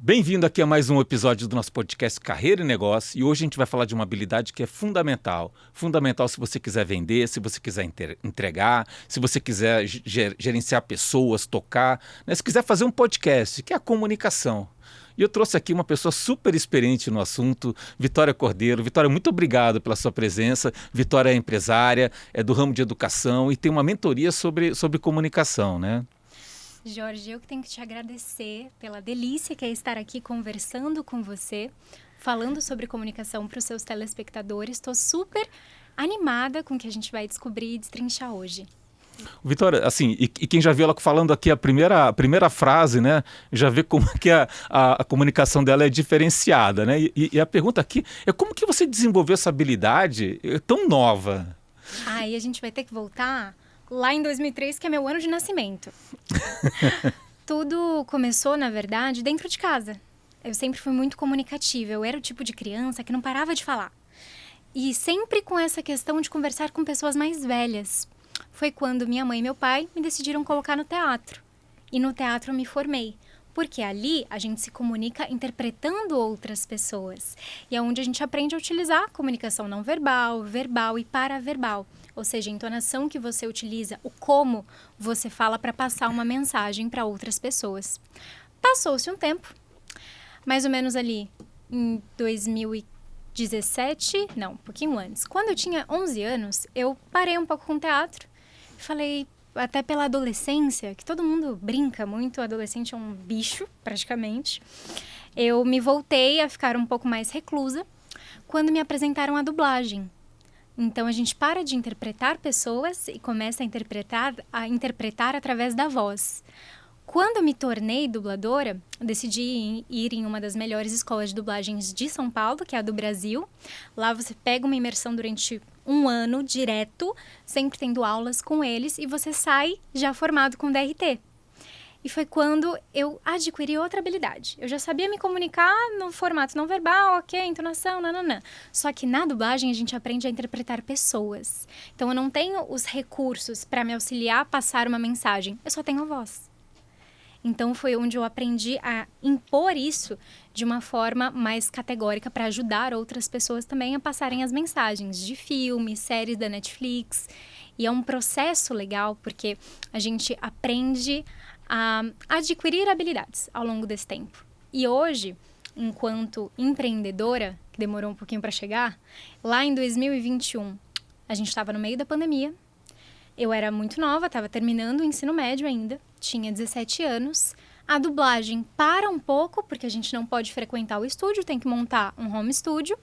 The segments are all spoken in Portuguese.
Bem-vindo aqui a mais um episódio do nosso podcast Carreira e Negócio, e hoje a gente vai falar de uma habilidade que é fundamental. Fundamental se você quiser vender, se você quiser entregar, se você quiser gerenciar pessoas, tocar, né? Se quiser fazer um podcast, que é a comunicação. E eu trouxe aqui uma pessoa super experiente no assunto, Vitória Cordeiro. Vitória, muito obrigado pela sua presença. Vitória é empresária, é do ramo de educação e tem uma mentoria sobre comunicação, né? Jorge, eu que tenho que te agradecer pela delícia que é estar aqui conversando com você, falando sobre comunicação para os seus telespectadores. Estou super animada com o que a gente vai descobrir e destrinchar hoje. Vitória, assim, e quem já viu ela falando aqui a primeira frase, né, já vê como que a comunicação dela é diferenciada, né? E a pergunta aqui é como que você desenvolveu essa habilidade tão nova? E a gente vai ter que voltar lá em 2003, que é meu ano de nascimento. Tudo começou, na verdade, dentro de casa. Eu sempre fui muito comunicativa. Eu era o tipo de criança que não parava de falar. E sempre com essa questão de conversar com pessoas mais velhas. Foi quando minha mãe e meu pai me decidiram colocar no teatro. E no teatro eu me formei. Porque ali a gente se comunica interpretando outras pessoas. E é onde a gente aprende a utilizar a comunicação não verbal, verbal e paraverbal. Ou seja, a entonação que você utiliza, o como você fala para passar uma mensagem para outras pessoas. Passou-se um tempo, mais ou menos ali em 2017, não, um pouquinho antes. Quando eu tinha 11 anos, eu parei um pouco com o teatro. Falei, até pela adolescência, que todo mundo brinca muito, o adolescente é um bicho, praticamente. Eu me voltei a ficar um pouco mais reclusa quando me apresentaram a dublagem. Então, a gente para de interpretar pessoas e começa a interpretar através da voz. Quando eu me tornei dubladora, decidi ir em uma das melhores escolas de dublagens de São Paulo, que é a do Brasil. Lá você pega uma imersão durante um ano direto, sempre tendo aulas com eles, e você sai já formado com DRT. E foi quando eu adquiri outra habilidade. Eu já sabia me comunicar no formato não verbal, ok, entonação, nananã. Só que na dublagem a gente aprende a interpretar pessoas. Então eu não tenho os recursos para me auxiliar a passar uma mensagem, eu só tenho a voz. Então foi onde eu aprendi a impor isso de uma forma mais categórica para ajudar outras pessoas também a passarem as mensagens de filmes, séries da Netflix. E é um processo legal porque a gente aprende a adquirir habilidades ao longo desse tempo. E hoje, enquanto empreendedora, que demorou um pouquinho para chegar, lá em 2021, a gente estava no meio da pandemia. Eu era muito nova, estava terminando o ensino médio ainda, tinha 17 anos. A dublagem para um pouco, porque a gente não pode frequentar o estúdio, tem que montar um home studio.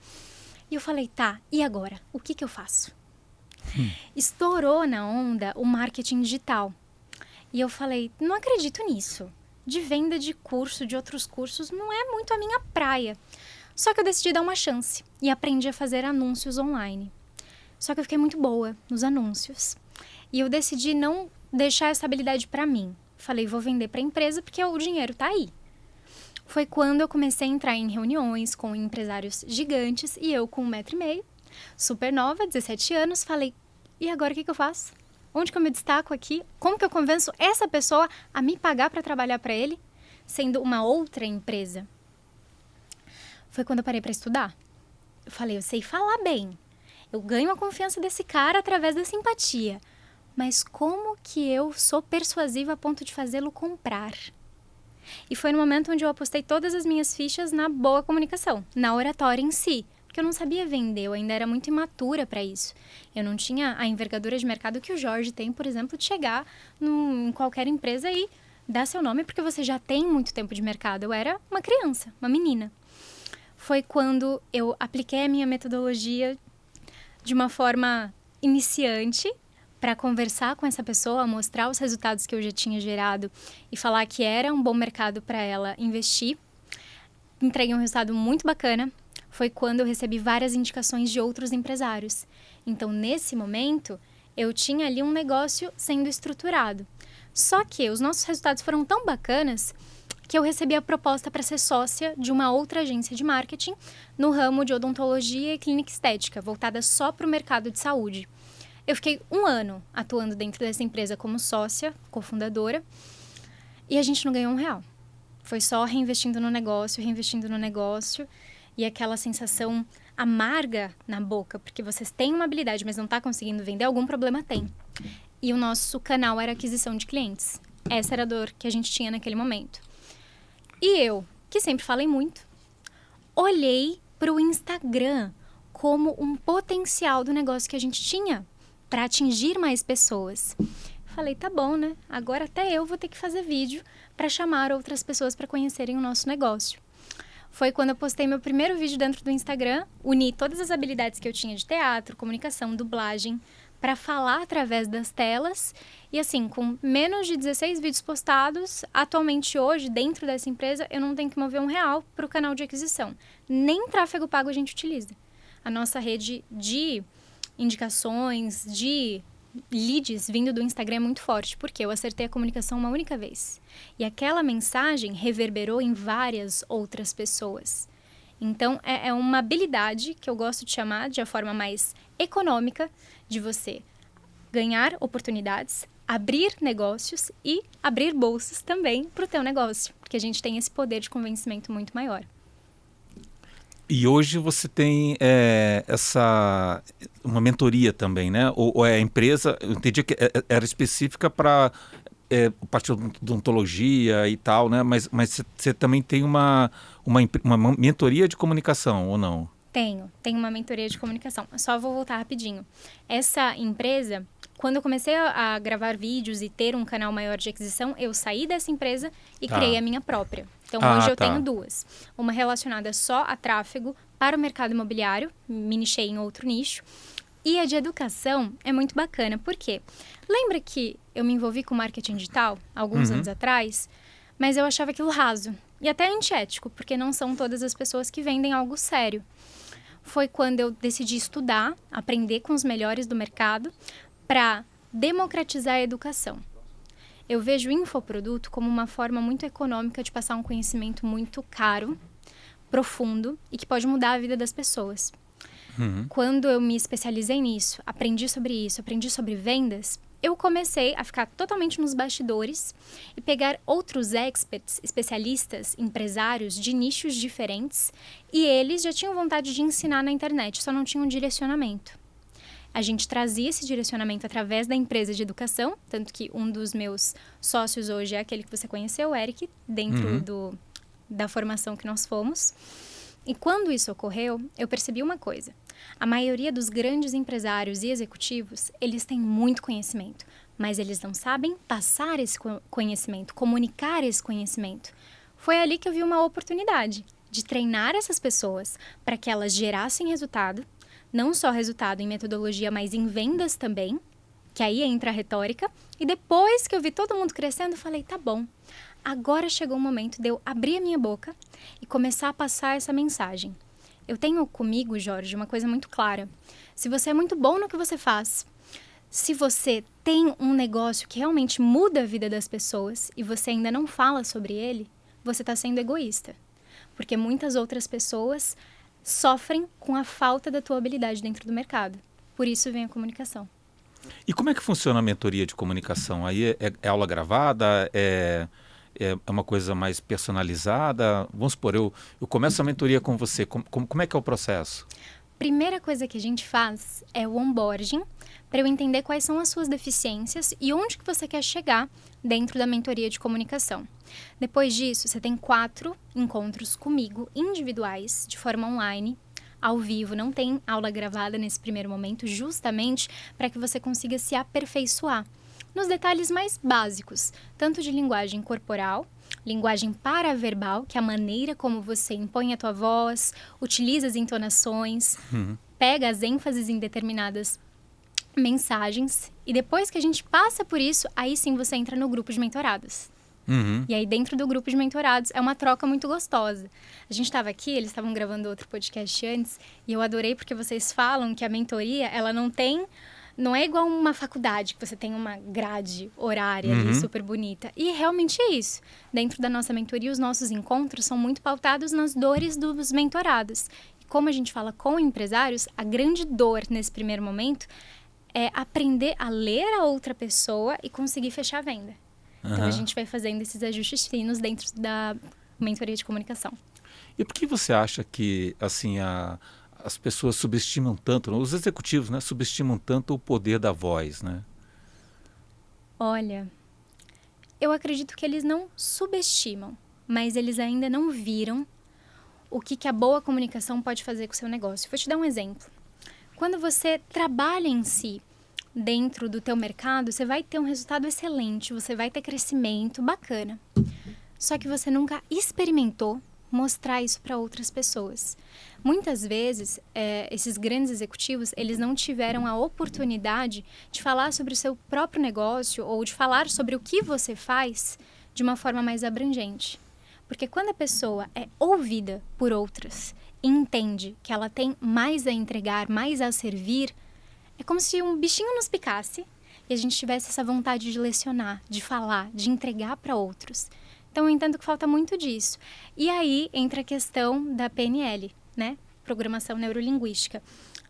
E eu falei, tá, e agora? O que eu faço? Estourou na onda o marketing digital. E eu falei, não acredito nisso. De venda de curso, de outros cursos, não é muito a minha praia. Só que eu decidi dar uma chance e aprendi a fazer anúncios online. Só que eu fiquei muito boa nos anúncios. E eu decidi não deixar essa habilidade para mim. Falei, vou vender para a empresa porque o dinheiro tá aí. Foi quando eu comecei a entrar em reuniões com empresários gigantes e eu com 1,5 m, super nova, 17 anos, falei, e agora o que eu faço? Onde que eu me destaco aqui? Como que eu convenço essa pessoa a me pagar para trabalhar para ele, sendo uma outra empresa? Foi quando eu parei para estudar. Eu falei, eu sei falar bem. Eu ganho a confiança desse cara através da simpatia. Mas como que eu sou persuasiva a ponto de fazê-lo comprar? E foi no momento onde eu apostei todas as minhas fichas na boa comunicação, na oratória em si. Porque eu não sabia vender, eu ainda era muito imatura para isso. Eu não tinha a envergadura de mercado que o Jorge tem, por exemplo, de chegar em qualquer empresa e dar seu nome porque você já tem muito tempo de mercado. Eu era uma criança, uma menina. Foi quando eu apliquei a minha metodologia de uma forma iniciante para conversar com essa pessoa, mostrar os resultados que eu já tinha gerado e falar que era um bom mercado para ela investir. Entreguei um resultado muito bacana. Foi quando eu recebi várias indicações de outros empresários. Então, nesse momento, eu tinha ali um negócio sendo estruturado. Só que os nossos resultados foram tão bacanas que eu recebi a proposta para ser sócia de uma outra agência de marketing no ramo de odontologia e clínica estética, voltada só para o mercado de saúde. Eu fiquei 1 ano atuando dentro dessa empresa como sócia, cofundadora, e a gente não ganhou R$1. Foi só reinvestindo no negócio. E aquela sensação amarga na boca, porque vocês têm uma habilidade, mas não está conseguindo vender, algum problema tem. E o nosso canal era aquisição de clientes. Essa era a dor que a gente tinha naquele momento. E eu, que sempre falei muito, olhei para o Instagram como um potencial do negócio que a gente tinha para atingir mais pessoas. Falei, tá bom, né? Agora até eu vou ter que fazer vídeo para chamar outras pessoas para conhecerem o nosso negócio. Foi quando eu postei meu primeiro vídeo dentro do Instagram, uni todas as habilidades que eu tinha de teatro, comunicação, dublagem, para falar através das telas. E assim, com menos de 16 vídeos postados, atualmente hoje, dentro dessa empresa, eu não tenho que mover R$1 para o canal de aquisição. Nem tráfego pago a gente utiliza. A nossa rede de indicações, de leads vindo do Instagram é muito forte, porque eu acertei a comunicação uma única vez. E aquela mensagem reverberou em várias outras pessoas. Então, é uma habilidade que eu gosto de chamar de a forma mais econômica de você ganhar oportunidades, abrir negócios e abrir bolsas também para o teu negócio, porque a gente tem esse poder de convencimento muito maior. E hoje você tem uma mentoria também, né? Ou é a empresa, eu entendi que era específica para parte de odontologia e tal, né? Mas você também tem uma mentoria de comunicação, ou não? Tenho uma mentoria de comunicação. Só vou voltar rapidinho. Essa empresa, quando eu comecei a gravar vídeos e ter um canal maior de aquisição, eu saí dessa empresa e criei a minha própria. Então, hoje eu tenho duas. Uma relacionada só a tráfego para o mercado imobiliário, me nichei em outro nicho. E a de educação é muito bacana. Por quê? Lembra que eu me envolvi com marketing digital alguns anos atrás? Mas eu achava aquilo raso e até antiético, porque não são todas as pessoas que vendem algo sério. Foi quando eu decidi estudar, aprender com os melhores do mercado para democratizar a educação. Eu vejo o infoproduto como uma forma muito econômica de passar um conhecimento muito caro, profundo e que pode mudar a vida das pessoas. Quando eu me especializei nisso, aprendi sobre vendas, eu comecei a ficar totalmente nos bastidores e pegar outros experts, especialistas, empresários de nichos diferentes, e eles já tinham vontade de ensinar na internet, só não tinham direcionamento. A gente trazia esse direcionamento através da empresa de educação, tanto que um dos meus sócios hoje é aquele que você conheceu, o Eric, dentro da formação que nós fomos. E quando isso ocorreu, eu percebi uma coisa. A maioria dos grandes empresários e executivos, eles têm muito conhecimento, mas eles não sabem passar esse conhecimento, comunicar esse conhecimento. Foi ali que eu vi uma oportunidade de treinar essas pessoas para que elas gerassem resultado, não só resultado em metodologia, mas em vendas também, que aí entra a retórica. E depois que eu vi todo mundo crescendo, eu falei, tá bom, agora chegou o momento de eu abrir a minha boca e começar a passar essa mensagem. Eu tenho comigo, Jorge, uma coisa muito clara. Se você é muito bom no que você faz, se você tem um negócio que realmente muda a vida das pessoas e você ainda não fala sobre ele, você está sendo egoísta. Porque muitas outras pessoas sofrem com a falta da tua habilidade dentro do mercado. Por isso vem a comunicação. E como é que funciona a mentoria de comunicação? Aí é aula gravada? É uma coisa mais personalizada? Vamos supor, eu começo a mentoria com você. Como é que é o processo? Primeira coisa que a gente faz é o onboarding, para eu entender quais são as suas deficiências e onde que você quer chegar dentro da mentoria de comunicação. Depois disso, você tem 4 encontros comigo, individuais, de forma online, ao vivo. Não tem aula gravada nesse primeiro momento, justamente para que você consiga se aperfeiçoar nos detalhes mais básicos, tanto de linguagem corporal, linguagem paraverbal, que é a maneira como você impõe a tua voz, utiliza as entonações, pega as ênfases em determinadas mensagens. E depois que a gente passa por isso, aí sim você entra no grupo de mentorados. E aí dentro do grupo de mentorados é uma troca muito gostosa. A gente estava aqui, eles estavam gravando outro podcast antes, e eu adorei porque vocês falam que a mentoria, ela não é igual uma faculdade, que você tem uma grade horária ali super bonita. E realmente é isso. Dentro da nossa mentoria, os nossos encontros são muito pautados nas dores dos mentorados. E como a gente fala com empresários, a grande dor nesse primeiro momento é aprender a ler a outra pessoa e conseguir fechar a venda. Então, a gente vai fazendo esses ajustes finos dentro da mentoria de comunicação. E por que você acha que assim as pessoas subestimam tanto, os executivos, né, subestimam tanto o poder da voz, né? Olha, eu acredito que eles não subestimam, mas eles ainda não viram o que a boa comunicação pode fazer com o seu negócio. Vou te dar um exemplo. Quando você trabalha em si, dentro do teu mercado, você vai ter um resultado excelente, você vai ter crescimento bacana. Só que você nunca experimentou mostrar isso para outras pessoas. Muitas vezes, esses grandes executivos, eles não tiveram a oportunidade de falar sobre o seu próprio negócio ou de falar sobre o que você faz de uma forma mais abrangente. Porque quando a pessoa é ouvida por outras e entende que ela tem mais a entregar, mais a servir, é como se um bichinho nos picasse e a gente tivesse essa vontade de lecionar, de falar, de entregar para outros. Então, eu entendo que falta muito disso. E aí entra a questão da PNL, né? Programação Neurolinguística.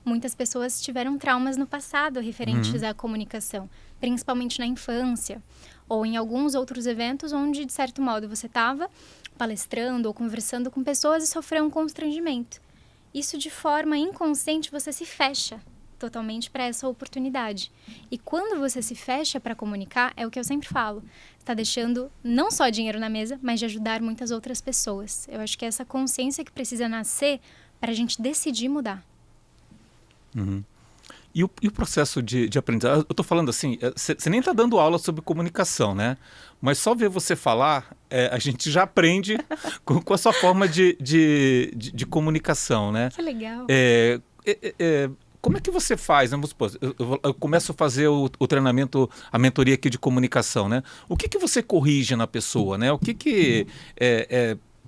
Muitas pessoas tiveram traumas no passado referentes à comunicação, principalmente na infância, ou em alguns outros eventos onde, de certo modo, você estava palestrando ou conversando com pessoas e sofreu um constrangimento. Isso, de forma inconsciente, você se fecha totalmente para essa oportunidade. E quando você se fecha para comunicar, é o que eu sempre falo, está deixando não só dinheiro na mesa, mas de ajudar muitas outras pessoas. Eu acho que é essa consciência que precisa nascer para a gente decidir mudar. E o processo de aprendizagem, eu estou falando assim, você nem está dando aula sobre comunicação, né? Mas só ver você falar, a gente já aprende com a sua forma de comunicação, né? Que legal. Como é que você faz, né? Vamos supor, eu começo a fazer o treinamento, a mentoria aqui de comunicação, né? O que você corrige na pessoa, né?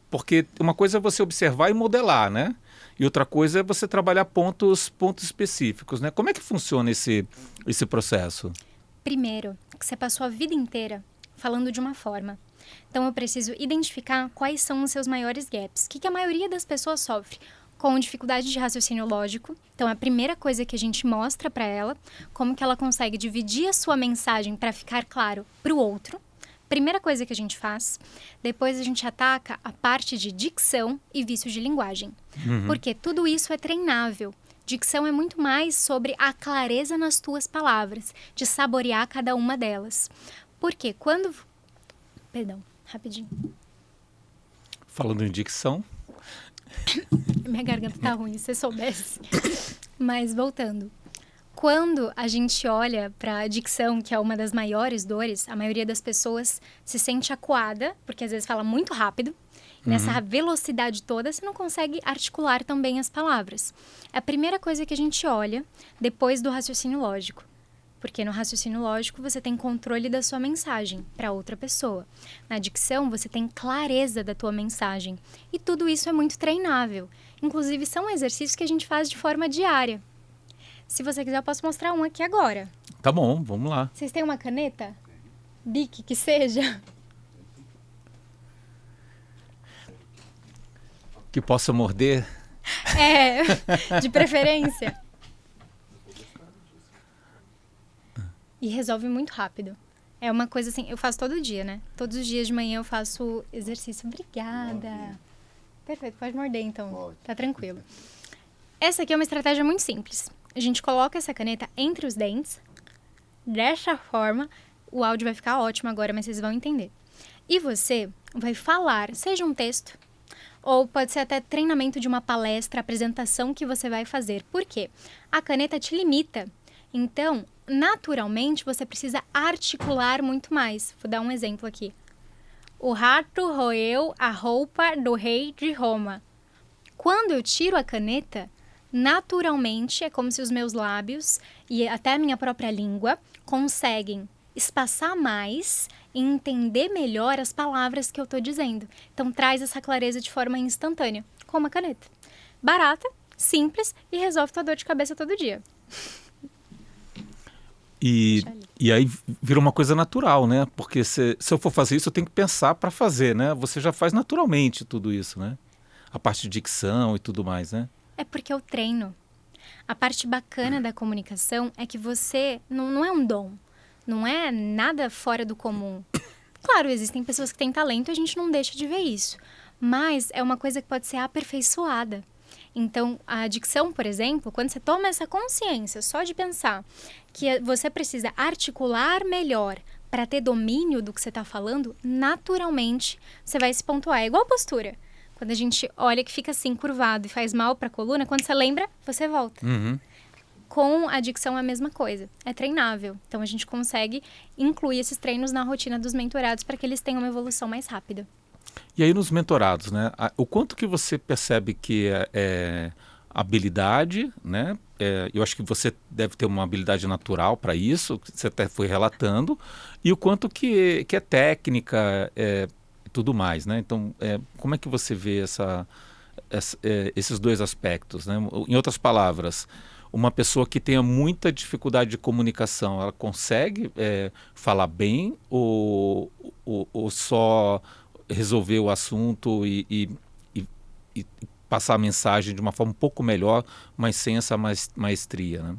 Porque uma coisa é você observar e modelar, né? E outra coisa é você trabalhar pontos específicos, né? Como é que funciona esse processo? Primeiro, que você passou a vida inteira falando de uma forma. Então, eu preciso identificar quais são os seus maiores gaps. O que a maioria das pessoas sofre? Com dificuldade de raciocínio lógico. Então, a primeira coisa que a gente mostra para ela, como que ela consegue dividir a sua mensagem para ficar claro para o outro. Primeira coisa que a gente faz. Depois, a gente ataca a parte de dicção e vícios de linguagem. Porque tudo isso é treinável. Dicção é muito mais sobre a clareza nas tuas palavras, de saborear cada uma delas. Porque quando... Perdão, rapidinho. Falando em dicção... Minha garganta tá ruim, se você soubesse. Mas voltando. Quando a gente olha para a dicção, que é uma das maiores dores, a maioria das pessoas se sente acuada, porque às vezes fala muito rápido. E nessa velocidade toda, você não consegue articular tão bem as palavras. É a primeira coisa que a gente olha depois do raciocínio lógico. Porque no raciocínio lógico, você tem controle da sua mensagem para outra pessoa. Na dicção, você tem clareza da tua mensagem. E tudo isso é muito treinável. Inclusive, são exercícios que a gente faz de forma diária. Se você quiser, eu posso mostrar um aqui agora. Tá bom, vamos lá. Vocês têm uma caneta? Bic, que seja? Que possa morder? De preferência. E resolve muito rápido. É uma coisa assim, eu faço todo dia, né? Todos os dias de manhã eu faço exercício. Obrigada. Perfeito, pode morder então. Pode. Tá tranquilo. Essa aqui é uma estratégia muito simples. A gente coloca essa caneta entre os dentes. Dessa forma, o áudio vai ficar ótimo agora, mas vocês vão entender. E você vai falar, seja um texto, ou pode ser até treinamento de uma palestra, apresentação que você vai fazer. Por quê? A caneta te limita. Então, naturalmente, você precisa articular muito mais. Vou dar um exemplo aqui. O rato roeu a roupa do rei de Roma. Quando eu tiro a caneta, naturalmente, é como se os meus lábios e até a minha própria língua conseguem espaçar mais e entender melhor as palavras que eu estou dizendo. Então, traz essa clareza de forma instantânea, com uma caneta. Barata, simples e resolve tua dor de cabeça todo dia. E aí vira uma coisa natural, né? Porque se eu for fazer isso, eu tenho que pensar para fazer, né? Você já faz naturalmente tudo isso, né? A parte de dicção e tudo mais, né? É porque eu treino. A parte bacana da comunicação é que você não é um dom. Não é nada fora do comum. Claro, existem pessoas que têm talento e a gente não deixa de ver isso. Mas é uma coisa que pode ser aperfeiçoada. Então, a dicção, por exemplo, quando você toma essa consciência só de pensar que você precisa articular melhor para ter domínio do que você está falando, naturalmente você vai se pontuar. É igual postura. Quando a gente olha que fica assim, curvado e faz mal para a coluna, quando você lembra, você volta. Uhum. Com a dicção é a mesma coisa. É treinável. Então, a gente consegue incluir esses treinos na rotina dos mentorados para que eles tenham uma evolução mais rápida. E aí nos mentorados, né? O quanto que você percebe que é habilidade, né? Eu acho que você deve ter uma habilidade natural para isso, que você até foi relatando, e o quanto que é técnica e tudo mais, né? Então, como é que você vê esses dois aspectos, né? Em outras palavras, uma pessoa que tenha muita dificuldade de comunicação, ela consegue falar bem ou só resolver o assunto e passar a mensagem de uma forma um pouco melhor, mas sem essa maestria, né?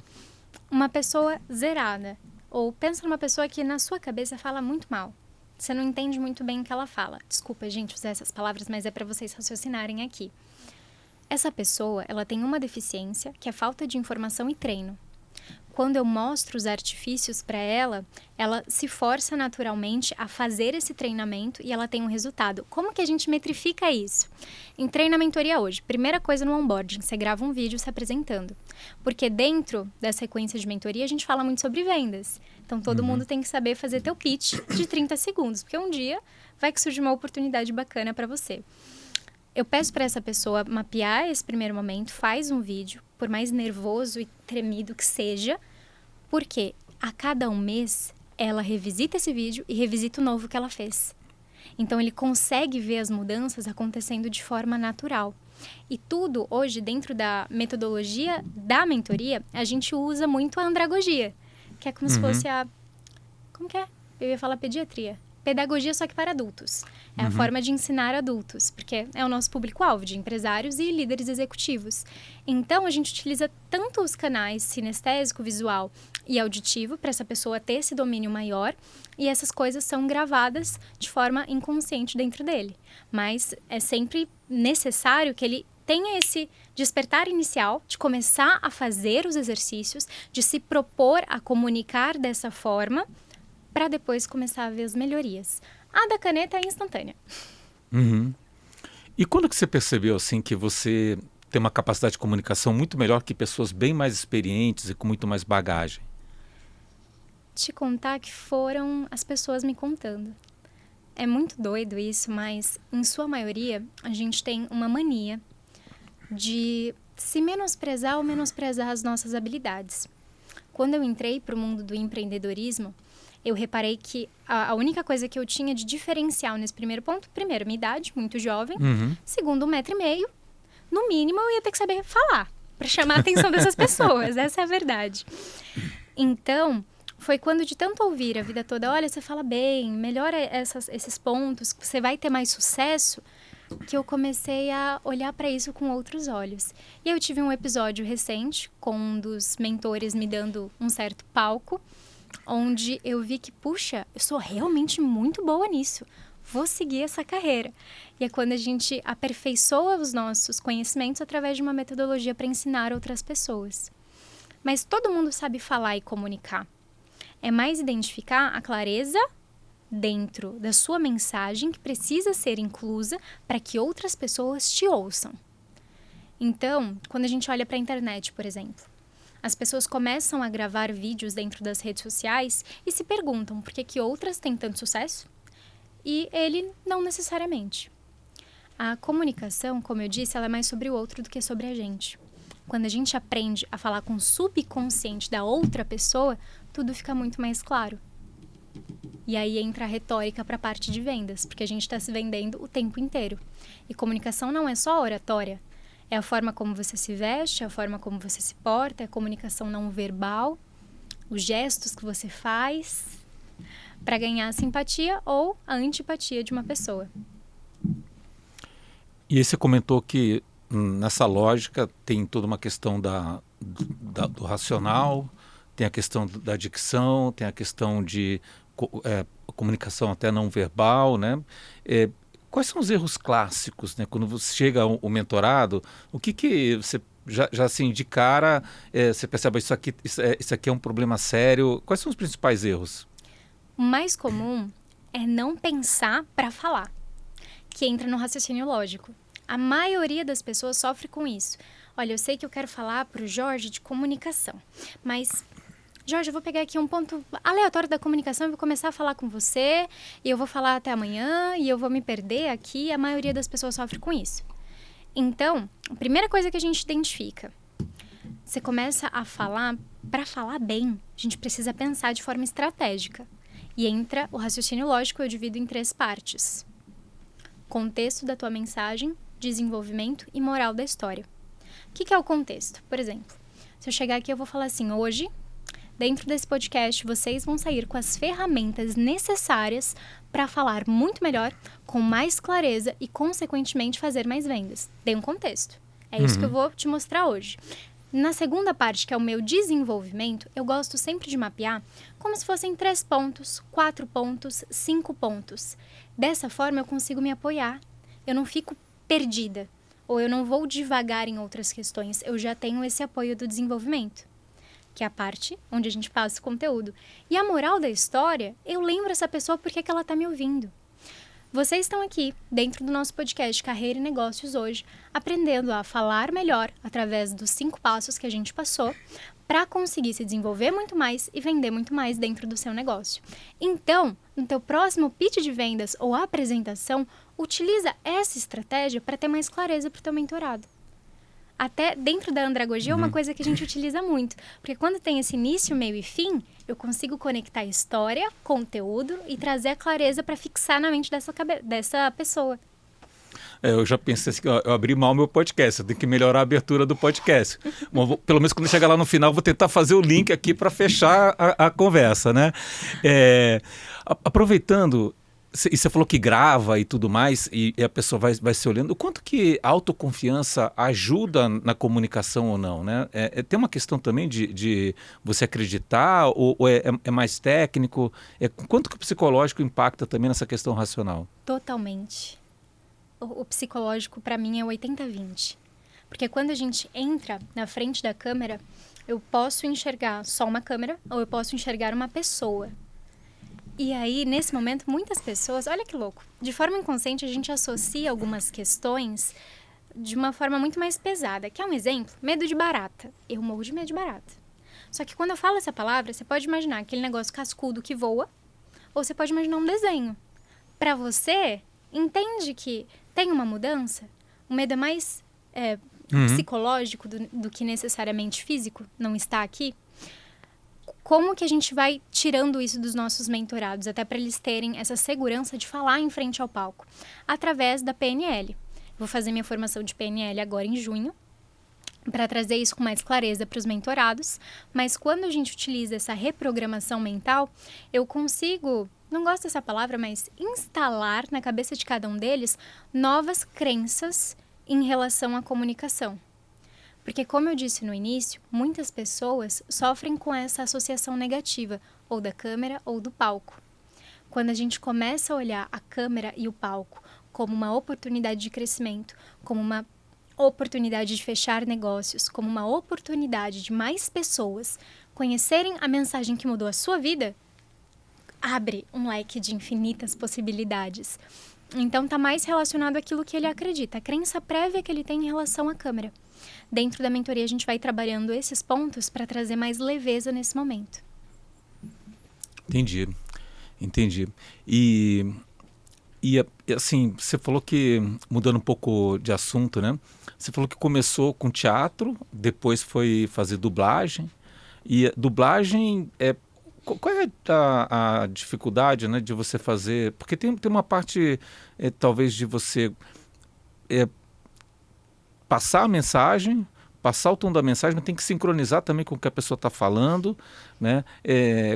Uma pessoa zerada. Ou pensa numa pessoa que na sua cabeça fala muito mal. Você não entende muito bem o que ela fala. Desculpa, gente, usar essas palavras, mas é para vocês raciocinarem aqui. Essa pessoa, ela tem uma deficiência, que é falta de informação e treino. Quando eu mostro os artifícios para ela, ela se força naturalmente a fazer esse treinamento e ela tem um resultado. Como que a gente metrifica isso? Entrei na mentoria hoje. Primeira coisa no onboarding, você grava um vídeo se apresentando. Porque dentro da sequência de mentoria, a gente fala muito sobre vendas. Então, todo mundo tem que saber fazer teu pitch de 30 segundos, porque um dia vai que surge uma oportunidade bacana para você. Eu peço para essa pessoa mapear esse primeiro momento, faz um vídeo, por mais nervoso e tremido que seja, porque a cada um mês ela revisita esse vídeo e revisita o novo que ela fez. Então ele consegue ver as mudanças acontecendo de forma natural. E tudo hoje, dentro da metodologia da mentoria, a gente usa muito a andragogia, que é como se fosse a... Como que é? Eu ia falar pediatria. Pedagogia, só que para adultos. É a forma de ensinar adultos, porque é o nosso público-alvo de empresários e líderes executivos. Então, a gente utiliza tanto os canais sinestésico, visual e auditivo para essa pessoa ter esse domínio maior, e essas coisas são gravadas de forma inconsciente dentro dele. Mas é sempre necessário que ele tenha esse despertar inicial de começar a fazer os exercícios, de se propor a comunicar dessa forma, para depois começar a ver as melhorias. A da caneta é instantânea. Uhum. E quando que você percebeu assim que você tem uma capacidade de comunicação muito melhor que pessoas bem mais experientes e com muito mais bagagem? Te contar que foram as pessoas me contando. É muito doido isso, mas em sua maioria a gente tem uma mania de se menosprezar ou menosprezar as nossas habilidades. Quando eu entrei para o mundo do empreendedorismo, eu reparei que a única coisa que eu tinha de diferencial nesse primeiro ponto, primeiro, minha idade, muito jovem. Segundo, 1,5 m. No mínimo, eu ia ter que saber falar para chamar a atenção dessas pessoas. Essa é a verdade. Então, foi quando de tanto ouvir a vida toda, olha, você fala bem, melhora esses pontos, você vai ter mais sucesso, que eu comecei a olhar para isso com outros olhos. E eu tive um episódio recente com um dos mentores me dando um certo palco, onde eu vi que, puxa, eu sou realmente muito boa nisso. Vou seguir essa carreira. E é quando a gente aperfeiçoa os nossos conhecimentos através de uma metodologia para ensinar outras pessoas. Mas todo mundo sabe falar e comunicar. É mais identificar a clareza dentro da sua mensagem que precisa ser inclusa para que outras pessoas te ouçam. Então, quando a gente olha para a internet, por exemplo, as pessoas começam a gravar vídeos dentro das redes sociais e se perguntam por que outras têm tanto sucesso e ele não necessariamente. A comunicação, como eu disse, ela é mais sobre o outro do que sobre a gente. Quando a gente aprende a falar com o subconsciente da outra pessoa, tudo fica muito mais claro. E aí entra a retórica para a parte de vendas, porque a gente está se vendendo o tempo inteiro. E comunicação não é só oratória. É a forma como você se veste, é a forma como você se porta, é a comunicação não verbal, os gestos que você faz para ganhar a simpatia ou a antipatia de uma pessoa. E aí você comentou que nessa lógica tem toda uma questão do racional, tem a questão da dicção, tem a questão de comunicação até não verbal, né? Quais são os erros clássicos, né? Quando você chega ao mentorado, o que você já assim, de cara, você percebe isso aqui é um problema sério? Quais são os principais erros? O mais comum é não pensar para falar, que entra no raciocínio lógico. A maioria das pessoas sofre com isso. Olha, eu sei que eu quero falar para o Jorge de comunicação, mas, Jorge, eu vou pegar aqui um ponto aleatório da comunicação e vou começar a falar com você, e eu vou falar até amanhã, e eu vou me perder aqui. A maioria das pessoas sofre com isso. Então, a primeira coisa que a gente identifica, você começa a falar, para falar bem, a gente precisa pensar de forma estratégica. E entra o raciocínio lógico, eu divido em 3 partes. Contexto da tua mensagem, desenvolvimento e moral da história. O que é o contexto? Por exemplo, se eu chegar aqui eu vou falar assim, hoje, dentro desse podcast, vocês vão sair com as ferramentas necessárias para falar muito melhor, com mais clareza e, consequentemente, fazer mais vendas. Dei um contexto. É isso que eu vou te mostrar hoje. Na segunda parte, que é o meu desenvolvimento, eu gosto sempre de mapear como se fossem 3 pontos, 4 pontos, 5 pontos. Dessa forma, eu consigo me apoiar. Eu não fico perdida. Ou eu não vou devagar em outras questões. Eu já tenho esse apoio do desenvolvimento, que é a parte onde a gente passa o conteúdo. E a moral da história, eu lembro essa pessoa porque que ela está me ouvindo. Vocês estão aqui, dentro do nosso podcast Carreira e Negócios hoje, aprendendo a falar melhor através dos 5 passos que a gente passou para conseguir se desenvolver muito mais e vender muito mais dentro do seu negócio. Então, no teu próximo pitch de vendas ou apresentação, utiliza essa estratégia para ter mais clareza para o teu mentorado. Até dentro da andragogia é uma coisa que a gente utiliza muito. Porque quando tem esse início, meio e fim, eu consigo conectar história, conteúdo e trazer a clareza para fixar na mente dessa pessoa. Eu já pensei assim, eu abri mal meu podcast, eu tenho que melhorar a abertura do podcast. Bom, pelo menos quando chegar lá no final, vou tentar fazer o link aqui para fechar a conversa, né? Aproveitando, e você falou que grava e tudo mais, e a pessoa vai se olhando. O quanto que a autoconfiança ajuda na comunicação ou não, né? Tem uma questão também de você acreditar, ou é mais técnico? Quanto que o psicológico impacta também nessa questão racional? Totalmente. O psicológico, para mim, é 80-20. Porque quando a gente entra na frente da câmera, eu posso enxergar só uma câmera ou eu posso enxergar uma pessoa. E aí, nesse momento, muitas pessoas... Olha que louco. De forma inconsciente, a gente associa algumas questões de uma forma muito mais pesada. Quer um exemplo? Medo de barata. Eu morro de medo de barata. Só que quando eu falo essa palavra, você pode imaginar aquele negócio cascudo que voa, ou você pode imaginar um desenho. Para você, entende que tem uma mudança? O medo é mais psicológico do que necessariamente físico? Não está aqui? Como que a gente vai tirando isso dos nossos mentorados, até para eles terem essa segurança de falar em frente ao palco? Através da PNL. Vou fazer minha formação de PNL agora em junho, para trazer isso com mais clareza para os mentorados. Mas quando a gente utiliza essa reprogramação mental, eu consigo, não gosto dessa palavra, mas instalar na cabeça de cada um deles novas crenças em relação à comunicação. Porque, como eu disse no início, muitas pessoas sofrem com essa associação negativa, ou da câmera ou do palco. Quando a gente começa a olhar a câmera e o palco como uma oportunidade de crescimento, como uma oportunidade de fechar negócios, como uma oportunidade de mais pessoas conhecerem a mensagem que mudou a sua vida, abre um leque de infinitas possibilidades. Então, está mais relacionado àquilo que ele acredita, a crença prévia que ele tem em relação à câmera. Dentro da mentoria, a gente vai trabalhando esses pontos para trazer mais leveza nesse momento. Entendi. E assim, você falou que, mudando um pouco de assunto, né? Você falou que começou com teatro, depois foi fazer dublagem. E dublagem, qual é a dificuldade, né, de você fazer? Porque tem uma parte, talvez, de você passar a mensagem, passar o tom da mensagem, mas tem que sincronizar também com o que a pessoa está falando, né?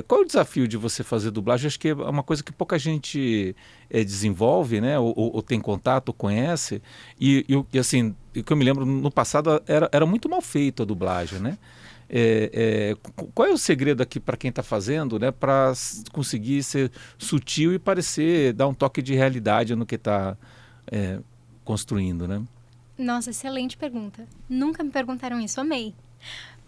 Qual é o desafio de você fazer dublagem? Acho que é uma coisa que pouca gente desenvolve, né? Ou tem contato, ou conhece. E assim, o que eu me lembro, no passado era muito mal feito a dublagem, né? Qual é o segredo aqui para quem está fazendo, né, para conseguir ser sutil e parecer, dar um toque de realidade no que está construindo, né? Nossa, excelente pergunta. Nunca me perguntaram isso, amei.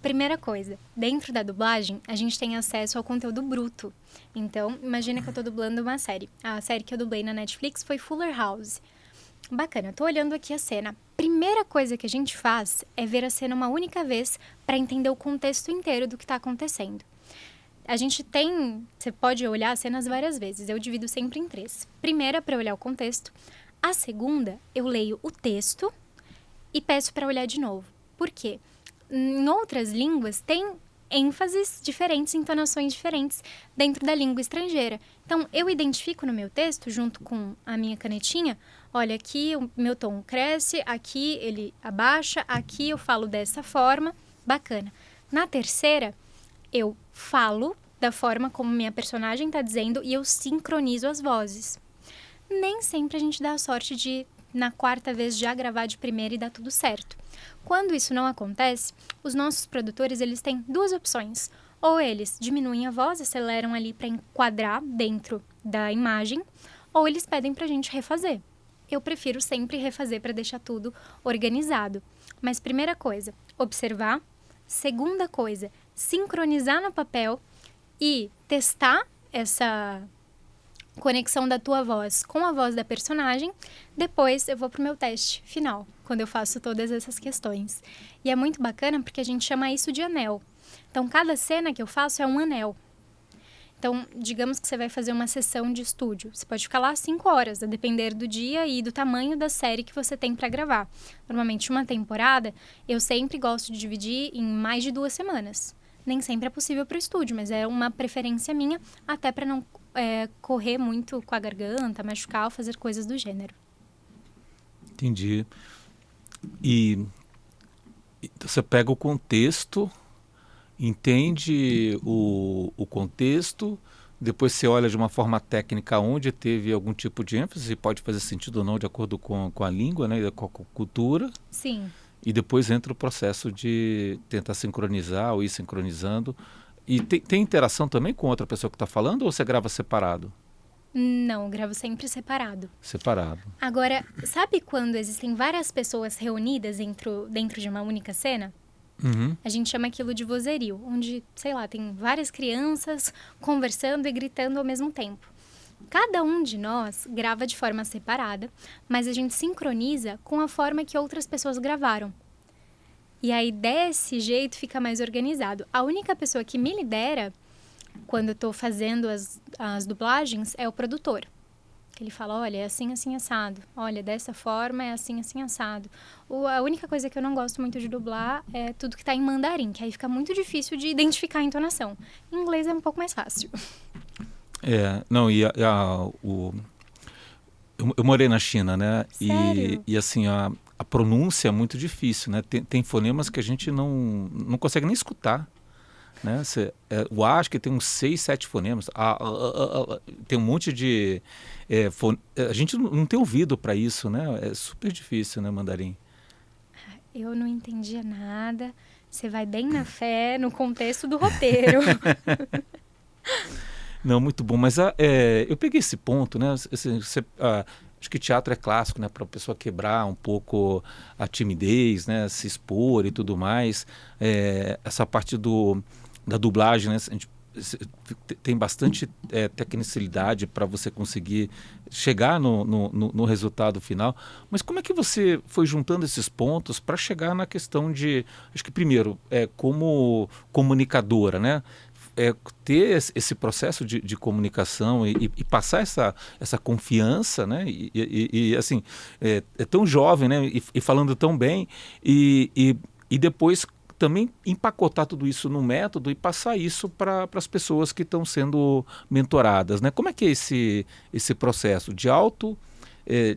Primeira coisa, dentro da dublagem, a gente tem acesso ao conteúdo bruto. Então, imagina que eu tô dublando uma série. A série que eu dublei na Netflix foi Fuller House. Bacana, tô olhando aqui a cena. Primeira coisa que a gente faz é ver a cena uma única vez para entender o contexto inteiro do que está acontecendo. A gente tem... Você pode olhar as cenas várias vezes. Eu divido sempre em 3. Primeira, para olhar o contexto. A segunda, eu leio o texto e peço para olhar de novo. Por quê? Em outras línguas, tem ênfases diferentes, entonações diferentes dentro da língua estrangeira. Então, eu identifico no meu texto, junto com a minha canetinha, olha, aqui o meu tom cresce, aqui ele abaixa, aqui eu falo dessa forma, bacana. Na terceira, eu falo da forma como minha personagem está dizendo e eu sincronizo as vozes. Nem sempre a gente dá a sorte de, na quarta vez, já gravar de primeira e dar tudo certo. Quando isso não acontece, os nossos produtores eles têm 2 opções. Ou eles diminuem a voz, aceleram ali para enquadrar dentro da imagem, ou eles pedem para a gente refazer. Eu prefiro sempre refazer para deixar tudo organizado. Mas primeira coisa, observar. Segunda coisa, sincronizar no papel e testar essa conexão da tua voz com a voz da personagem. Depois eu vou pro meu teste final, quando eu faço todas essas questões. E é muito bacana porque a gente chama isso de anel. Então, cada cena que eu faço é um anel. Então, digamos que você vai fazer uma sessão de estúdio. Você pode ficar lá 5 horas, a depender do dia e do tamanho da série que você tem para gravar. Normalmente, uma temporada, eu sempre gosto de dividir em mais de 2 semanas. Nem sempre é possível para o estúdio, mas é uma preferência minha, até para não correr muito com a garganta, machucar ou fazer coisas do gênero. Entendi. E você pega o contexto, entende o contexto, depois você olha de uma forma técnica onde teve algum tipo de ênfase, pode fazer sentido ou não de acordo com a língua, né, com a cultura. Sim. E depois entra o processo de tentar sincronizar ou ir sincronizando. E tem interação também com outra pessoa que está falando ou você grava separado? Não, eu gravo sempre separado. Separado. Agora, sabe quando existem várias pessoas reunidas dentro de uma única cena? Uhum. A gente chama aquilo de vozerio, onde, sei lá, tem várias crianças conversando e gritando ao mesmo tempo. Cada um de nós grava de forma separada, mas a gente sincroniza com a forma que outras pessoas gravaram. E aí, desse jeito, fica mais organizado. A única pessoa que me lidera, quando eu estou fazendo as dublagens, é o produtor. Ele fala, olha, é assim, assim, assado. Olha, dessa forma é assim, assim, assado. A única coisa que eu não gosto muito de dublar é tudo que está em mandarim, que aí fica muito difícil de identificar a entonação. Em inglês é um pouco mais fácil. Não, eu morei na China, né? Sério? E assim, a pronúncia é muito difícil, né? Tem fonemas que a gente não consegue nem escutar, né? O A, acho que tem uns 6, 7 fonemas. Tem um monte de... a gente não tem ouvido para isso, né? É super difícil, né, mandarim? Eu não entendia nada. Você vai bem na fé, no contexto do roteiro. Não, muito bom. Mas eu peguei esse ponto, né? Acho que teatro é clássico, né? Para a pessoa quebrar um pouco a timidez, né? Se expor e tudo mais. Essa parte da dublagem, né? A gente tem bastante tecnicidade para você conseguir chegar no resultado final. Mas como é que você foi juntando esses pontos para chegar na questão de... Acho que primeiro, como comunicadora, né? Ter esse processo de comunicação e passar essa confiança, né? E assim, é tão jovem, né? E falando tão bem e depois também empacotar tudo isso no método e passar isso para as pessoas que estão sendo mentoradas, né? Como é que é esse processo de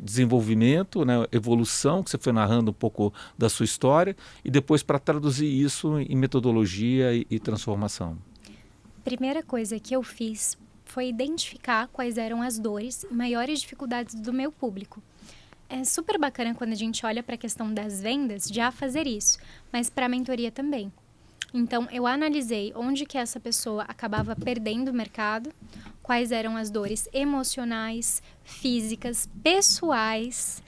desenvolvimento, né? Evolução, que você foi narrando um pouco da sua história e depois para traduzir isso em metodologia e transformação? Primeira coisa que eu fiz foi identificar quais eram as dores e maiores dificuldades do meu público. É super bacana quando a gente olha para a questão das vendas já fazer isso, mas para a mentoria também. Então, eu analisei onde que essa pessoa acabava perdendo o mercado, quais eram as dores emocionais, físicas, pessoais,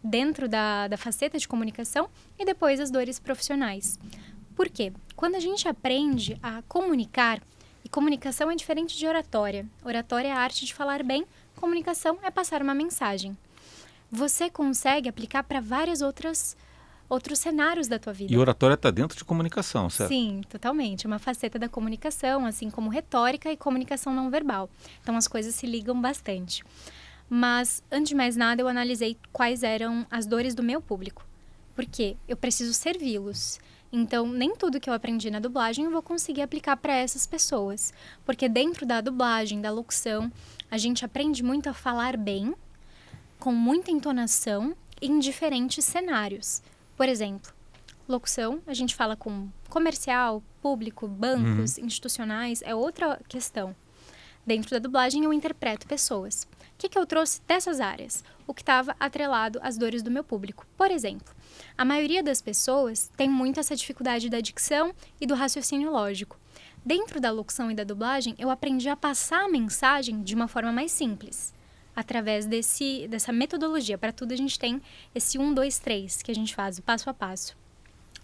dentro da faceta de comunicação, e depois as dores profissionais. Por quê? Quando a gente aprende a comunicar, e comunicação é diferente de oratória. Oratória é a arte de falar bem, comunicação é passar uma mensagem. Você consegue aplicar para vários outros cenários da tua vida. E oratória está dentro de comunicação, certo? Sim, totalmente. É uma faceta da comunicação, assim como retórica e comunicação não verbal. Então, as coisas se ligam bastante. Mas, antes de mais nada, eu analisei quais eram as dores do meu público. Porque eu preciso servi-los. Então, nem tudo que eu aprendi na dublagem eu vou conseguir aplicar para essas pessoas. Porque dentro da dublagem, da locução, a gente aprende muito a falar bem, com muita entonação, em diferentes cenários. Por exemplo, locução, a gente fala com comercial, público, bancos, institucionais, é outra questão. Dentro da dublagem, eu interpreto pessoas. O que eu trouxe dessas áreas? O que estava atrelado às dores do meu público. Por exemplo, a maioria das pessoas tem muito essa dificuldade da dicção e do raciocínio lógico. Dentro da locução e da dublagem, eu aprendi a passar a mensagem de uma forma mais simples. Através dessa metodologia. Para tudo a gente tem esse 1, 2, 3 que a gente faz, o passo a passo.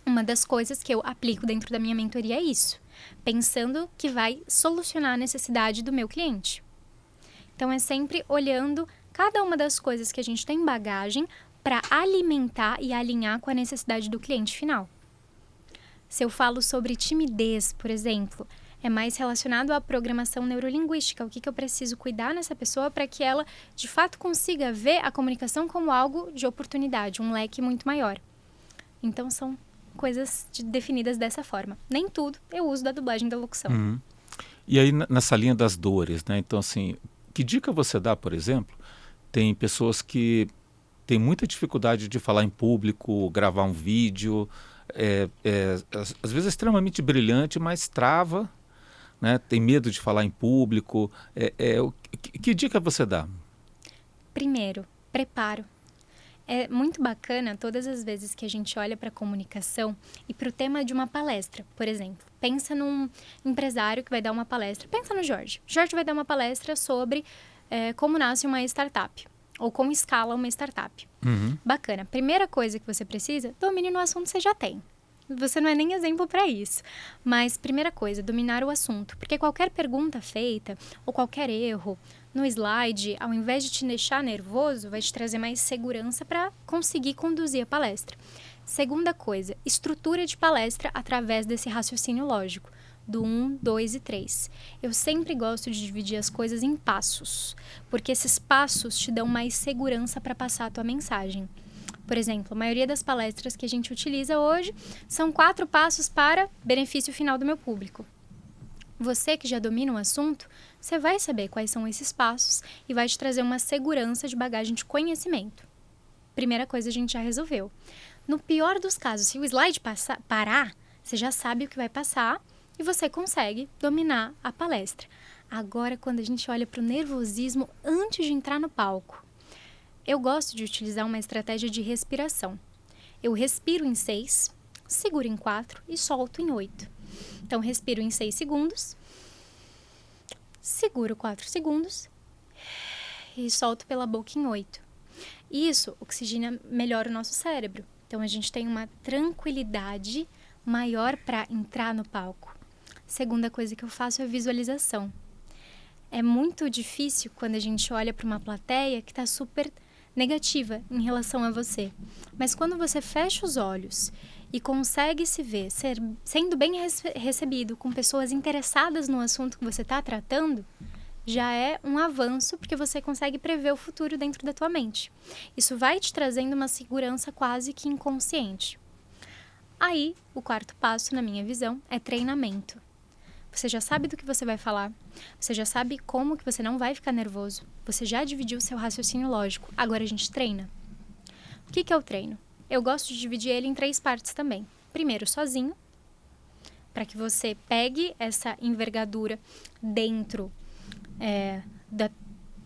Uma das coisas que eu aplico dentro da minha mentoria é isso. Pensando que vai solucionar a necessidade do meu cliente. Então, é sempre olhando cada uma das coisas que a gente tem em bagagem para alimentar e alinhar com a necessidade do cliente final. Se eu falo sobre timidez, por exemplo, é mais relacionado à programação neurolinguística. O que eu preciso cuidar nessa pessoa para que ela, de fato, consiga ver a comunicação como algo de oportunidade, um leque muito maior. Então, são coisas definidas dessa forma. Nem tudo eu uso da dublagem da locução. E aí, nessa linha das dores, né? Então, assim, que dica você dá, por exemplo? Tem pessoas que têm muita dificuldade de falar em público, gravar um vídeo, às vezes é extremamente brilhante, mas trava, né? Tem medo de falar em público. Que dica você dá? Primeiro, preparo. É muito bacana todas as vezes que a gente olha para a comunicação e para o tema de uma palestra, por exemplo. Pensa num empresário que vai dar uma palestra. Pensa no Jorge. Jorge vai dar uma palestra sobre como nasce uma startup ou como escala uma startup. Bacana. Primeira coisa que você precisa, domine no assunto você já tem. Você não é nem exemplo para isso. Mas, primeira coisa, dominar o assunto. Porque qualquer pergunta feita ou qualquer erro no slide, ao invés de te deixar nervoso, vai te trazer mais segurança para conseguir conduzir a palestra. Segunda coisa, estrutura de palestra através desse raciocínio lógico. Do 1, 2 e 3. Eu sempre gosto de dividir as coisas em passos. Porque esses passos te dão mais segurança para passar a tua mensagem. Por exemplo, a maioria das palestras que a gente utiliza hoje são 4 passos para benefício final do meu público. Você que já domina o assunto, você vai saber quais são esses passos e vai te trazer uma segurança de bagagem de conhecimento. Primeira coisa a gente já resolveu. No pior dos casos, se o slide parar, você já sabe o que vai passar e você consegue dominar a palestra. Agora, quando a gente olha para o nervosismo antes de entrar no palco, eu gosto de utilizar uma estratégia de respiração. Eu respiro em 6, seguro em 4 e solto em 8. Então, respiro em 6 segundos, seguro 4 segundos e solto pela boca em 8. Isso oxigena melhor o nosso cérebro. Então, a gente tem uma tranquilidade maior para entrar no palco. Segunda coisa que eu faço é visualização. É muito difícil quando a gente olha para uma plateia que está super negativa em relação a você. Mas quando você fecha os olhos e consegue se ver sendo bem recebido com pessoas interessadas no assunto que você está tratando, já é um avanço porque você consegue prever o futuro dentro da tua mente. Isso vai te trazendo uma segurança quase que inconsciente. Aí, o quarto passo, na minha visão, é treinamento. Você já sabe do que você vai falar, você já sabe como que você não vai ficar nervoso, você já dividiu o seu raciocínio lógico, agora a gente treina. O que é o treino? Eu gosto de dividir ele em 3 partes também. Primeiro, sozinho, para que você pegue essa envergadura dentro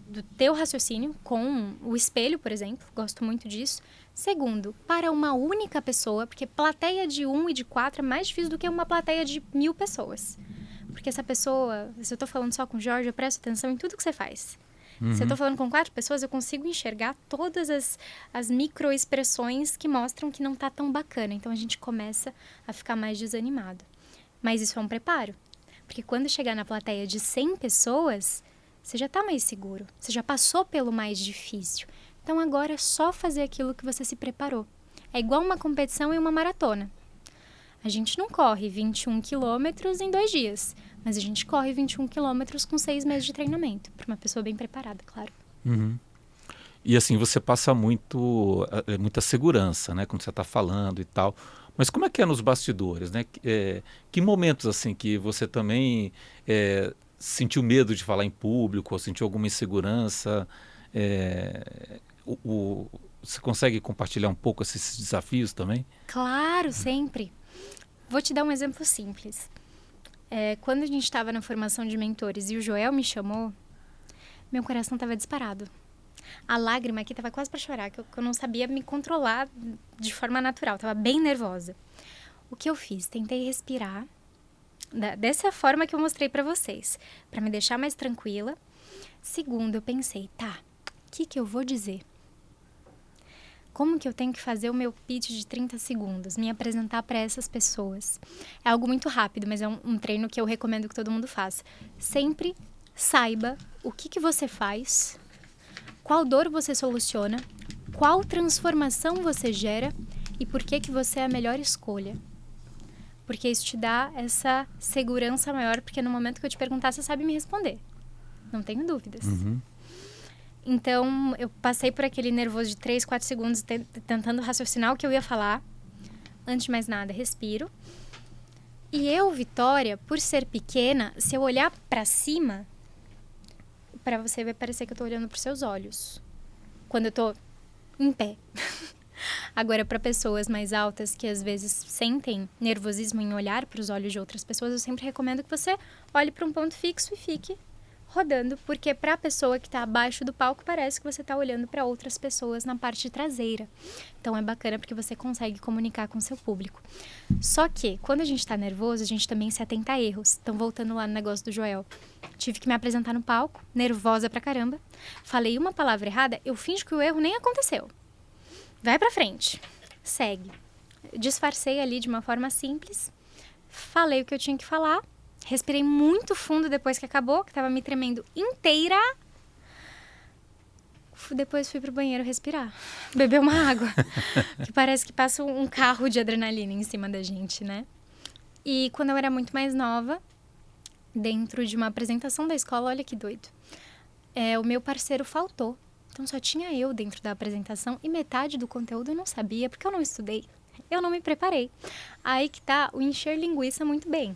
do teu raciocínio, com o espelho, por exemplo, gosto muito disso. Segundo, para uma única pessoa, porque plateia de 1 e de 4 é mais difícil do que uma plateia de 1000 pessoas. Porque essa pessoa, se eu tô falando só com o Jorge, eu presto atenção em tudo que você faz. Se eu tô falando com 4 pessoas, eu consigo enxergar todas as microexpressões que mostram que não tá tão bacana. Então, a gente começa a ficar mais desanimado. Mas isso é um preparo. Porque quando chegar na plateia de 100 pessoas, você já tá mais seguro. Você já passou pelo mais difícil. Então, agora é só fazer aquilo que você se preparou. É igual uma competição e uma maratona. A gente não corre 21 quilômetros em 2 dias. Mas a gente corre 21 quilômetros com 6 meses de treinamento. Para uma pessoa bem preparada, claro. E assim, você passa muita segurança, né? Quando você está falando e tal. Mas como é que é nos bastidores, né? Que momentos, assim, que você também sentiu medo de falar em público, ou sentiu alguma insegurança? Você consegue compartilhar um pouco esses desafios também? Claro, sempre. Vou te dar um exemplo simples. Quando a gente estava na formação de mentores e o Joel me chamou, meu coração estava disparado. A lágrima aqui estava quase para chorar, que eu não sabia me controlar de forma natural, estava bem nervosa. O que eu fiz? Tentei respirar dessa forma que eu mostrei para vocês, para me deixar mais tranquila. Segundo, eu pensei, tá, o que eu vou dizer? Como que eu tenho que fazer o meu pitch de 30 segundos, me apresentar para essas pessoas? É algo muito rápido, mas é um treino que eu recomendo que todo mundo faça. Sempre saiba o que você faz, qual dor você soluciona, qual transformação você gera e por que você é a melhor escolha. Porque isso te dá essa segurança maior, porque no momento que eu te perguntar, você sabe me responder. Não tenho dúvidas. Então, eu passei por aquele nervoso de 3, 4 segundos tentando raciocinar o que eu ia falar. Antes de mais nada, respiro. E eu, Vitória, por ser pequena, se eu olhar pra cima, pra você vai parecer que eu tô olhando pros seus olhos. Quando eu tô em pé. Agora, para pessoas mais altas que às vezes sentem nervosismo em olhar para os olhos de outras pessoas, eu sempre recomendo que você olhe para um ponto fixo e fique rodando, porque para a pessoa que está abaixo do palco parece que você está olhando para outras pessoas na parte traseira. Então é bacana porque você consegue comunicar com o seu público. Só que quando a gente está nervoso, a gente também se atenta a erros. Então voltando lá no negócio do Joel, tive que me apresentar no palco, nervosa pra caramba, falei uma palavra errada, eu finjo que o erro nem aconteceu. Vai pra frente, segue. Disfarcei ali de uma forma simples, falei o que eu tinha que falar, respirei muito fundo depois que acabou, que tava me tremendo inteira. Depois fui pro banheiro respirar, beber uma água, que parece que passa um carro de adrenalina em cima da gente, né? E quando eu era muito mais nova, dentro de uma apresentação da escola, olha que doido, o meu parceiro faltou. Então, só tinha eu dentro da apresentação e metade do conteúdo eu não sabia, porque eu não estudei. Eu não me preparei. Aí que tá o encher linguiça muito bem,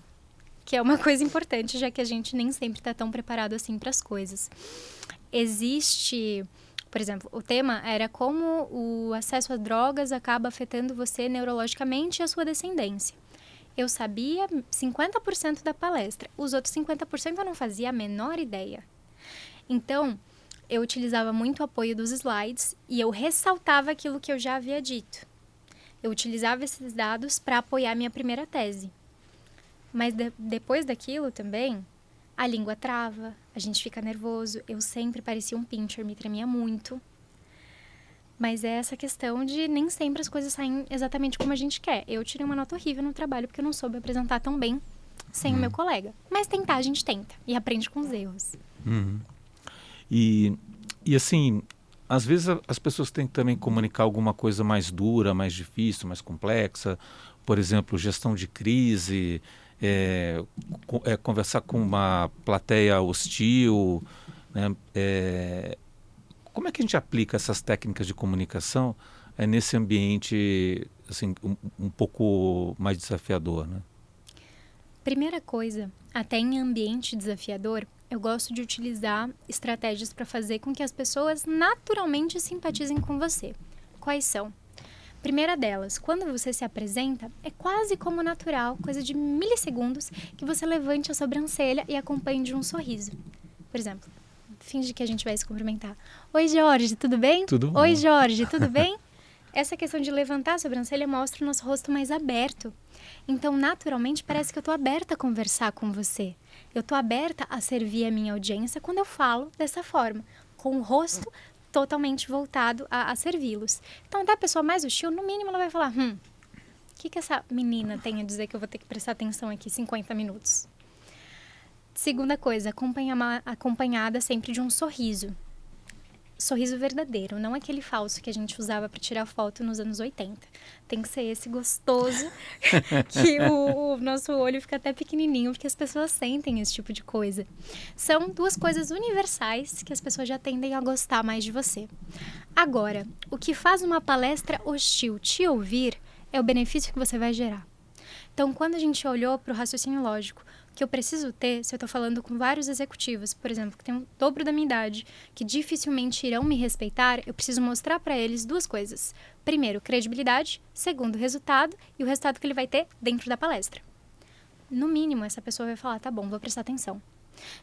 que é uma coisa importante, já que a gente nem sempre tá tão preparado assim para as coisas. Existe, por exemplo, o tema era como o acesso a drogas acaba afetando você neurologicamente e a sua descendência. Eu sabia 50% da palestra, os outros 50% eu não fazia a menor ideia. Então, eu utilizava muito o apoio dos slides e eu ressaltava aquilo que eu já havia dito. Eu utilizava esses dados para apoiar minha primeira tese. Mas depois daquilo também, a língua trava, a gente fica nervoso. Eu sempre parecia um pincher, me tremia muito. Mas é essa questão de nem sempre as coisas saem exatamente como a gente quer. Eu tirei uma nota horrível no trabalho porque eu não soube apresentar tão bem sem o meu colega. Mas tentar a gente tenta e aprende com os erros. E assim, às vezes as pessoas têm que também comunicar alguma coisa mais dura, mais difícil, mais complexa. Por exemplo, gestão de crise, conversar com uma plateia hostil, né? Como é que a gente aplica essas técnicas de comunicação nesse ambiente assim, um pouco mais desafiador, né? Primeira coisa, até em ambiente desafiador, eu gosto de utilizar estratégias para fazer com que as pessoas naturalmente simpatizem com você. Quais são? Primeira delas, quando você se apresenta, é quase como natural, coisa de milissegundos, que você levante a sobrancelha e acompanhe de um sorriso. Por exemplo, finge que a gente vai se cumprimentar. Oi, Jorge, tudo bem? Tudo bom. Oi, Jorge, tudo bem? essa questão de levantar a sobrancelha mostra o nosso rosto mais aberto. Então, naturalmente, parece que eu estou aberta a conversar com você. Eu estou aberta a servir a minha audiência quando eu falo dessa forma, com o rosto totalmente voltado a servi-los. Então, até a pessoa mais hostil, no mínimo, ela vai falar, o que essa menina tem a dizer que eu vou ter que prestar atenção aqui 50 minutos? Segunda coisa, acompanhada sempre de um sorriso. Sorriso verdadeiro, não aquele falso que a gente usava para tirar foto nos anos 80. Tem que ser esse gostoso, que o nosso olho fica até pequenininho, porque as pessoas sentem esse tipo de coisa. São duas coisas universais que as pessoas já tendem a gostar mais de você. Agora, o que faz uma palestra hostil te ouvir é o benefício que você vai gerar. Então, quando a gente olhou para o raciocínio lógico, o que eu preciso ter, se eu estou falando com vários executivos, por exemplo, que tem o dobro da minha idade, que dificilmente irão me respeitar, eu preciso mostrar para eles duas coisas. Primeiro, credibilidade. Segundo, resultado. E o resultado que ele vai ter dentro da palestra. No mínimo, essa pessoa vai falar, tá bom, vou prestar atenção.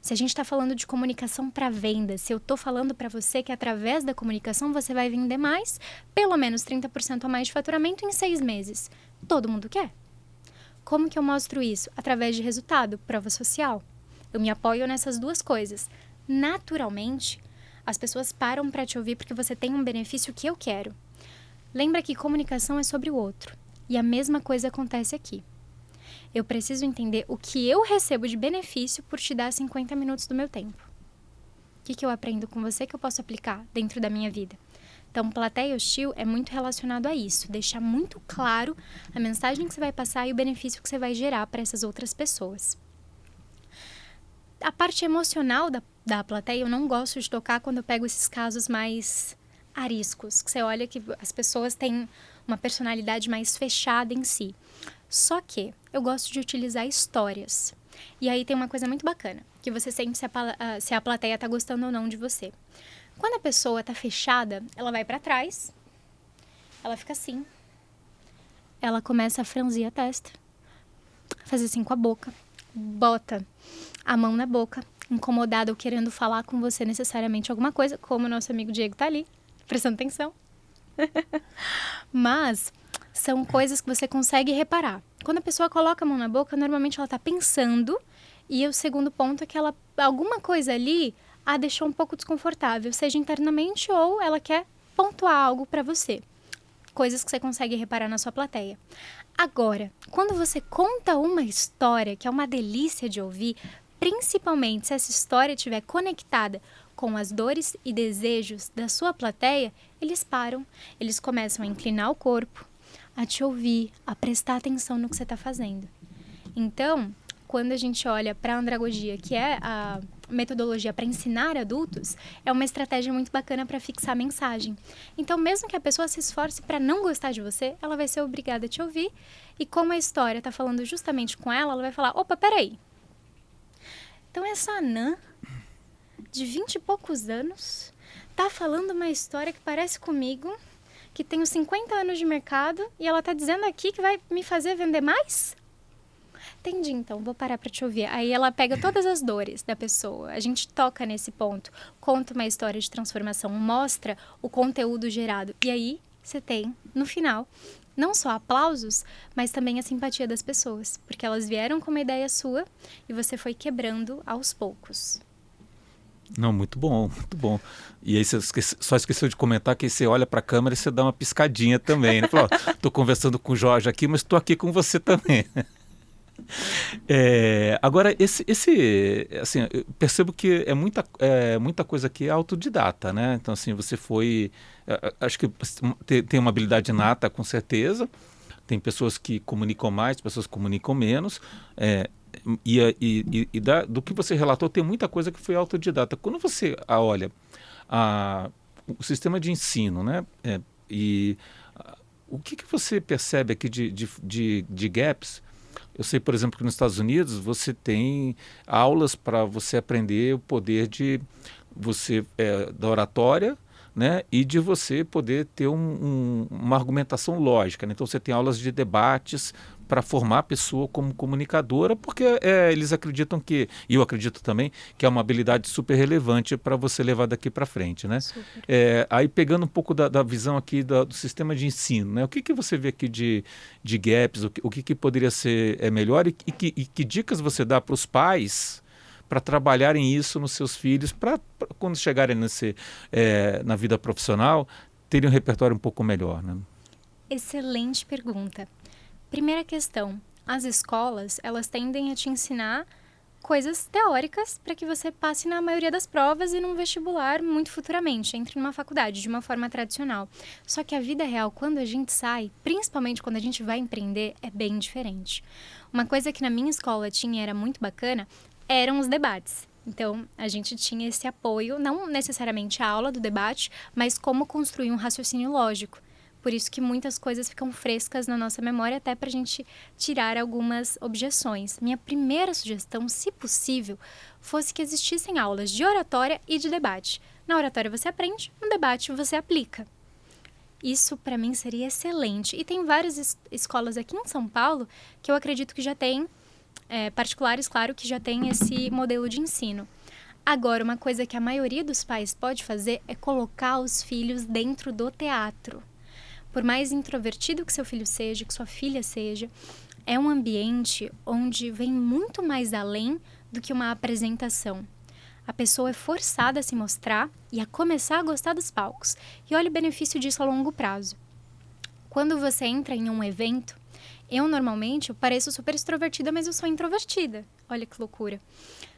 Se a gente está falando de comunicação para venda, se eu estou falando para você que através da comunicação você vai vender mais, pelo menos 30% a mais de faturamento em 6 meses. Todo mundo quer. Como que eu mostro isso? Através de resultado, prova social. Eu me apoio nessas duas coisas. Naturalmente, as pessoas param para te ouvir porque você tem um benefício que eu quero. Lembra que comunicação é sobre o outro. E a mesma coisa acontece aqui. Eu preciso entender o que eu recebo de benefício por te dar 50 minutos do meu tempo. O que eu aprendo com você que eu posso aplicar dentro da minha vida? Então, plateia hostil é muito relacionado a isso, deixar muito claro a mensagem que você vai passar e o benefício que você vai gerar para essas outras pessoas. A parte emocional da plateia eu não gosto de tocar quando eu pego esses casos mais ariscos, que você olha que as pessoas têm uma personalidade mais fechada em si. Só que eu gosto de utilizar histórias. E aí tem uma coisa muito bacana, que você sente se a plateia está gostando ou não de você. Quando a pessoa está fechada, ela vai para trás, ela fica assim, ela começa a franzir a testa, fazer assim com a boca, bota a mão na boca, incomodada ou querendo falar com você necessariamente alguma coisa, como o nosso amigo Diego tá ali, prestando atenção. Mas são coisas que você consegue reparar. Quando a pessoa coloca a mão na boca, normalmente ela está pensando, e o segundo ponto é que alguma coisa ali a deixou um pouco desconfortável, seja internamente ou ela quer pontuar algo para você. Coisas que você consegue reparar na sua plateia. Agora, quando você conta uma história, que é uma delícia de ouvir, principalmente se essa história estiver conectada com as dores e desejos da sua plateia, eles param, eles começam a inclinar o corpo, a te ouvir, a prestar atenção no que você está fazendo. Então, quando a gente olha para a andragogia, que é a metodologia para ensinar adultos, é uma estratégia muito bacana para fixar a mensagem. Então, mesmo que a pessoa se esforce para não gostar de você, ela vai ser obrigada a te ouvir, e como a história está falando justamente com ela vai falar, opa, peraí. Então, essa anã, de 20 e poucos anos, tá falando uma história que parece comigo, que tenho 50 anos de mercado, e ela tá dizendo aqui que vai me fazer vender mais? Entendi, então, vou parar para te ouvir. Aí ela pega todas as dores da pessoa, a gente toca nesse ponto, conta uma história de transformação, mostra o conteúdo gerado. E aí você tem, no final, não só aplausos, mas também a simpatia das pessoas, porque elas vieram com uma ideia sua e você foi quebrando aos poucos. Não, muito bom, muito bom. E aí você só esqueceu de comentar que você olha para a câmera e você dá uma piscadinha também, né? Fala, ó, tô conversando com o Jorge aqui, mas estou aqui com você também. Agora, assim, eu percebo que muita coisa aqui é autodidata, né? Então, assim, você foi... Acho que tem uma habilidade inata, com certeza. Tem pessoas que comunicam mais, pessoas que comunicam menos. Do que você relatou, tem muita coisa que foi autodidata. Quando você olha o sistema de ensino, né? O que você percebe aqui de gaps? Eu sei, por exemplo, que nos Estados Unidos você tem aulas para você aprender o poder da oratória, né, e de você poder ter uma argumentação lógica, né? Então você tem aulas de debates para formar a pessoa como comunicadora, porque eles acreditam que, e eu acredito também, que é uma habilidade super relevante para você levar daqui para frente, né? Super. Aí pegando um pouco da visão aqui do sistema de ensino, né? O que você vê aqui de gaps, o que poderia ser melhor e que dicas você dá para os pais para trabalharem isso nos seus filhos, para quando chegarem na vida profissional, terem um repertório um pouco melhor, né? Excelente pergunta. Primeira questão, as escolas, elas tendem a te ensinar coisas teóricas para que você passe na maioria das provas e num vestibular muito futuramente, entre numa faculdade, de uma forma tradicional. Só que a vida real, quando a gente sai, principalmente quando a gente vai empreender, é bem diferente. Uma coisa que na minha escola tinha e era muito bacana, eram os debates. Então, a gente tinha esse apoio, não necessariamente a aula do debate, mas como construir um raciocínio lógico. Por isso que muitas coisas ficam frescas na nossa memória, até para a gente tirar algumas objeções. Minha primeira sugestão, se possível, fosse que existissem aulas de oratória e de debate. Na oratória você aprende, no debate você aplica. Isso, para mim, seria excelente. E tem várias escolas aqui em São Paulo que eu acredito que já têm, particulares, claro, que já têm esse modelo de ensino. Agora, uma coisa que a maioria dos pais pode fazer é colocar os filhos dentro do teatro. Por mais introvertido que seu filho seja, que sua filha seja, é um ambiente onde vem muito mais além do que uma apresentação. A pessoa é forçada a se mostrar e a começar a gostar dos palcos. E olha o benefício disso a longo prazo. Quando você entra em um evento, eu pareço super extrovertida, mas eu sou introvertida. Olha que loucura.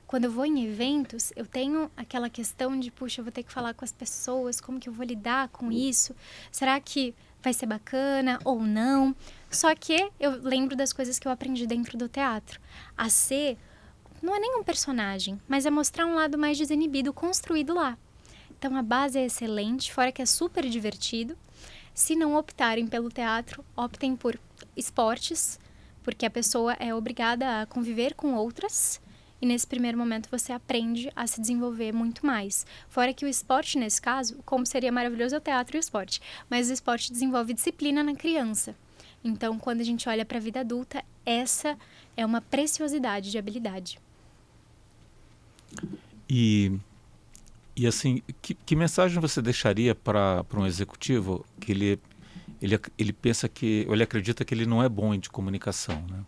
Quando eu vou em eventos, eu tenho aquela questão de, puxa, eu vou ter que falar com as pessoas, como que eu vou lidar com isso? Será que vai ser bacana ou não? Só que eu lembro das coisas que eu aprendi dentro do teatro. A ser, não é nem um personagem, mas é mostrar um lado mais desinibido, construído lá. Então a base é excelente, fora que é super divertido. Se não optarem pelo teatro, optem por esportes, porque a pessoa é obrigada a conviver com outras. E nesse primeiro momento você aprende a se desenvolver muito mais. Fora que o esporte, nesse caso, como seria maravilhoso é o teatro e o esporte, mas o esporte desenvolve disciplina na criança. Então, quando a gente olha para a vida adulta, essa é uma preciosidade de habilidade. E assim, que mensagem você deixaria para um executivo que ele pensa que, ou ele acredita que ele não é bom de comunicação, né?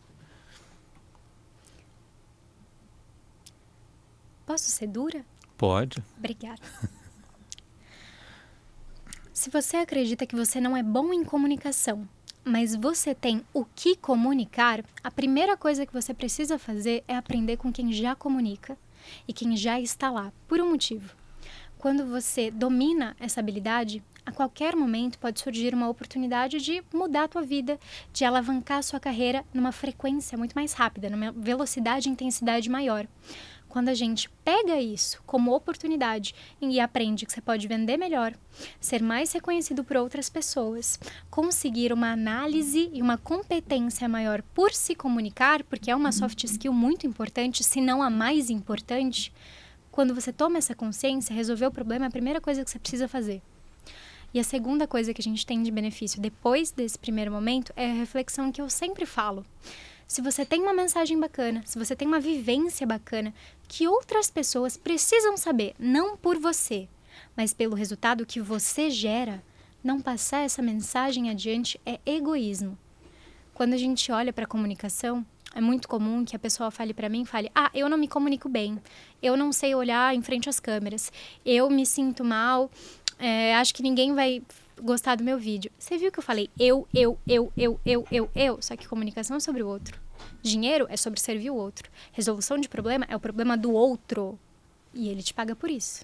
Posso ser dura? Pode. Obrigada. Se você acredita que você não é bom em comunicação, mas você tem o que comunicar, a primeira coisa que você precisa fazer é aprender com quem já comunica e quem já está lá, por um motivo. Quando você domina essa habilidade, a qualquer momento pode surgir uma oportunidade de mudar a tua vida, de alavancar a sua carreira numa frequência muito mais rápida, numa velocidade e intensidade maior. Quando a gente pega isso como oportunidade e aprende que você pode vender melhor, ser mais reconhecido por outras pessoas, conseguir uma análise e uma competência maior por se comunicar, porque é uma soft skill muito importante, se não a mais importante, quando você toma essa consciência, resolver o problema é a primeira coisa que você precisa fazer. E a segunda coisa que a gente tem de benefício depois desse primeiro momento é a reflexão que eu sempre falo. Se você tem uma mensagem bacana, se você tem uma vivência bacana, que outras pessoas precisam saber, não por você, mas pelo resultado que você gera, não passar essa mensagem adiante é egoísmo. Quando a gente olha para a comunicação, é muito comum que a pessoa fale para mim, eu não me comunico bem, eu não sei olhar em frente às câmeras, eu me sinto mal, acho que ninguém vai gostar do meu vídeo. Você viu que eu falei eu, só que comunicação é sobre o outro. Dinheiro é sobre servir o outro. Resolução de problema é o problema do outro. E ele te paga por isso.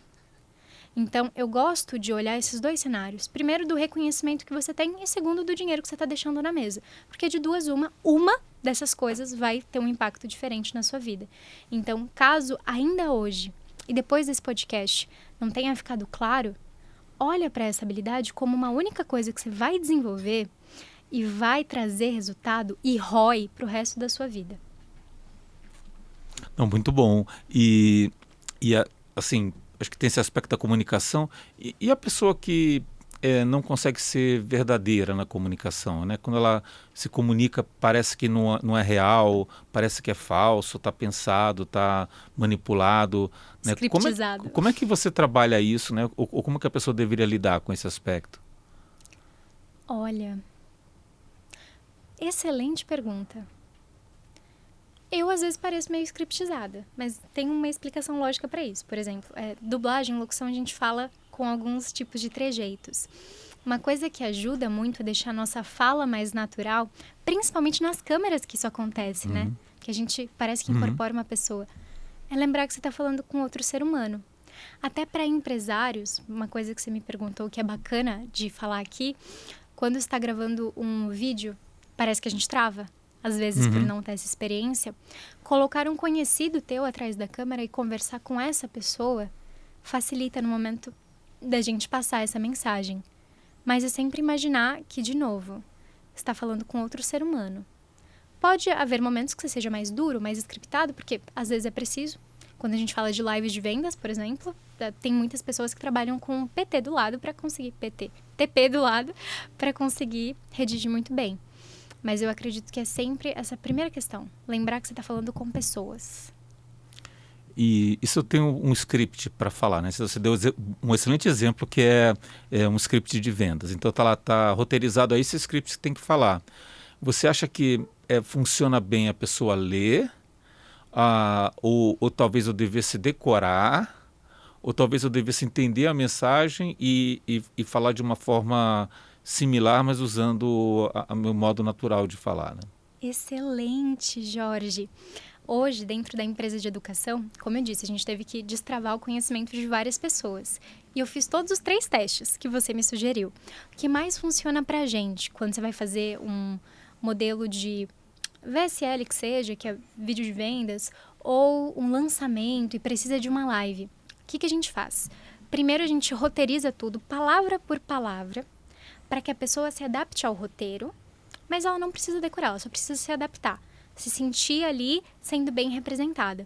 Então, eu gosto de olhar esses dois cenários. Primeiro, do reconhecimento que você tem e segundo, do dinheiro que você está deixando na mesa. Porque de duas, uma dessas coisas vai ter um impacto diferente na sua vida. Então, caso ainda hoje e depois desse podcast não tenha ficado claro, olha para essa habilidade como uma única coisa que você vai desenvolver e vai trazer resultado e ROI para o resto da sua vida. Não, muito bom. Assim, acho que tem esse aspecto da comunicação. E a pessoa que não consegue ser verdadeira na comunicação, né? Quando ela se comunica, parece que não é real, parece que é falso, está pensado, está manipulado, né? Scriptizado. Como é que você trabalha isso, né? Ou como que a pessoa deveria lidar com esse aspecto? Olha, excelente pergunta. Eu, às vezes, pareço meio scriptizada, mas tem uma explicação lógica para isso. Por exemplo, dublagem, locução, a gente fala com alguns tipos de trejeitos. Uma coisa que ajuda muito a deixar a nossa fala mais natural, principalmente nas câmeras que isso acontece, né? Que a gente parece que incorpora uma pessoa. É lembrar que você está falando com outro ser humano. Até para empresários, uma coisa que você me perguntou que é bacana de falar aqui, quando você está gravando um vídeo, parece que a gente trava. Às vezes, por não ter essa experiência, colocar um conhecido teu atrás da câmera e conversar com essa pessoa facilita no momento da gente passar essa mensagem. Mas é sempre imaginar que, de novo, você está falando com outro ser humano. Pode haver momentos que você seja mais duro, mais scriptado, porque às vezes é preciso. Quando a gente fala de lives de vendas, por exemplo, tem muitas pessoas que trabalham com PT do lado para conseguir TP do lado para conseguir redigir muito bem. Mas eu acredito que é sempre essa primeira questão. Lembrar que você está falando com pessoas. E isso eu tenho um script para falar, né? Você deu um excelente exemplo que é um script de vendas. Então tá lá, tá roteirizado aí esse script que tem que falar. Você acha que funciona bem a pessoa ler? Ou talvez eu devesse decorar? Ou talvez eu devesse entender a mensagem e falar de uma forma similar, mas usando o meu modo natural de falar, né? Excelente, Jorge. Hoje, dentro da empresa de educação, como eu disse, a gente teve que destravar o conhecimento de várias pessoas. E eu fiz todos os 3 testes que você me sugeriu. O que mais funciona pra gente quando você vai fazer um modelo de VSL, que seja, que é vídeo de vendas, ou um lançamento e precisa de uma live? O que a gente faz? Primeiro, a gente roteiriza tudo, palavra por palavra, para que a pessoa se adapte ao roteiro, mas ela não precisa decorar, ela só precisa se adaptar, se sentir ali sendo bem representada.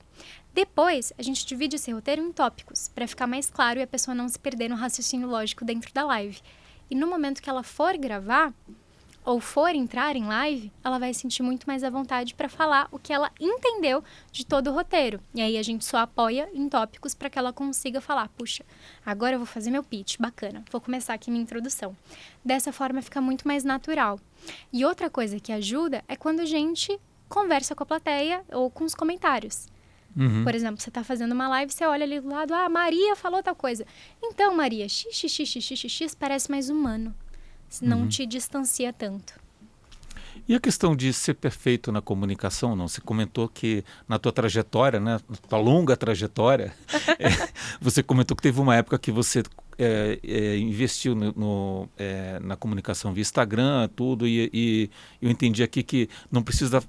Depois, a gente divide esse roteiro em tópicos, para ficar mais claro e a pessoa não se perder no raciocínio lógico dentro da live. E no momento que ela for gravar, ou for entrar em live, ela vai sentir muito mais à vontade para falar o que ela entendeu de todo o roteiro. E aí a gente só apoia em tópicos para que ela consiga falar, puxa, agora eu vou fazer meu pitch, bacana, vou começar aqui minha introdução. Dessa forma fica muito mais natural. E outra coisa que ajuda é quando a gente conversa com a plateia ou com os comentários. Por exemplo, você está fazendo uma live, você olha ali do lado, Maria falou tal coisa. Então, Maria, xxxxxx parece mais humano. Não te distancia tanto. E a questão de ser perfeito na comunicação, não? Você comentou que na tua trajetória, né, na tua longa trajetória, você comentou que teve uma época que você investiu na comunicação via Instagram, tudo, e eu entendi aqui que não precisa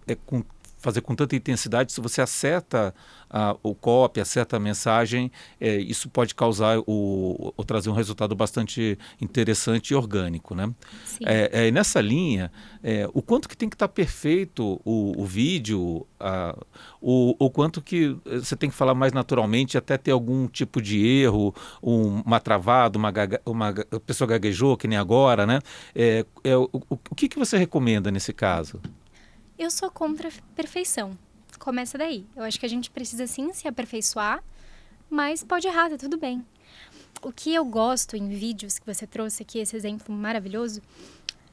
fazer com tanta intensidade. Se você acerta o copy, acerta a mensagem, isso pode causar ou trazer um resultado bastante interessante e orgânico, né? Sim. Nessa linha, o quanto que tem que estar perfeito o vídeo, o quanto que você tem que falar mais naturalmente, até ter algum tipo de erro, uma travada, uma pessoa gaguejou, que nem agora, né? O que você recomenda nesse caso? Eu sou contra a perfeição. Começa daí. Eu acho que a gente precisa sim se aperfeiçoar, mas pode errar, tá tudo bem. O que eu gosto em vídeos que você trouxe aqui, esse exemplo maravilhoso,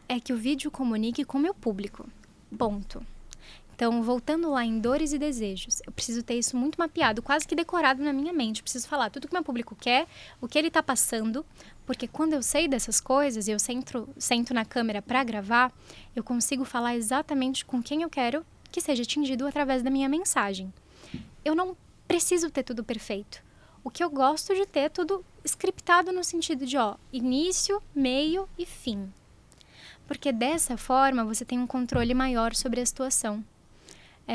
é que o vídeo comunique com o meu público. Ponto. Então, voltando lá em dores e desejos, eu preciso ter isso muito mapeado, quase que decorado na minha mente. Eu preciso falar tudo que o meu público quer, o que ele está passando, porque quando eu sei dessas coisas e eu sento na câmera para gravar, eu consigo falar exatamente com quem eu quero que seja atingido através da minha mensagem. Eu não preciso ter tudo perfeito. O que eu gosto de ter é tudo scriptado no sentido de, início, meio e fim. Porque dessa forma você tem um controle maior sobre a situação.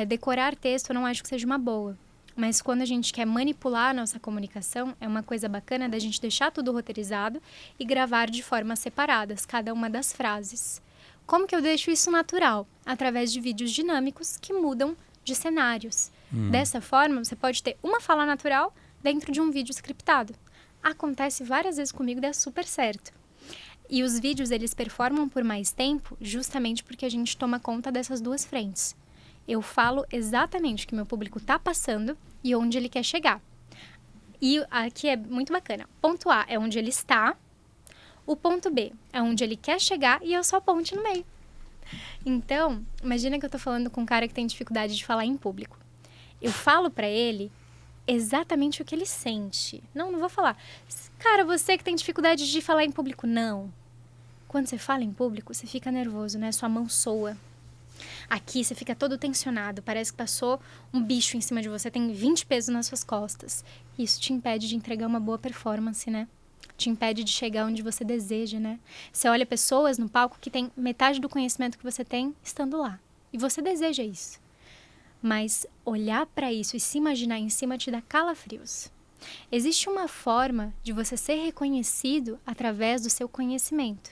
Decorar texto eu não acho que seja uma boa. Mas quando a gente quer manipular a nossa comunicação, é uma coisa bacana da gente deixar tudo roteirizado e gravar de formas separadas, cada uma das frases. Como que eu deixo isso natural? Através de vídeos dinâmicos que mudam de cenários. Dessa forma, você pode ter uma fala natural dentro de um vídeo scriptado. Acontece várias vezes comigo e dá super certo. E os vídeos, eles performam por mais tempo justamente porque a gente toma conta dessas duas frentes. Eu falo exatamente o que meu público está passando e onde ele quer chegar. E aqui é muito bacana. Ponto A é onde ele está, o ponto B é onde ele quer chegar e eu sou a ponte no meio. Então, imagina que eu tô falando com um cara que tem dificuldade de falar em público. Eu falo pra ele exatamente o que ele sente. Não vou falar, cara, você que tem dificuldade de falar em público. Não. Quando você fala em público, você fica nervoso, né? Sua mão soa. Aqui você fica todo tensionado, parece que passou um bicho em cima de você, tem 20 pesos nas suas costas. Isso te impede de entregar uma boa performance, né? Te impede de chegar onde você deseja, né? Você olha pessoas no palco que tem metade do conhecimento que você tem estando lá. E você deseja isso. Mas olhar para isso e se imaginar em cima te dá calafrios. Existe uma forma de você ser reconhecido através do seu conhecimento.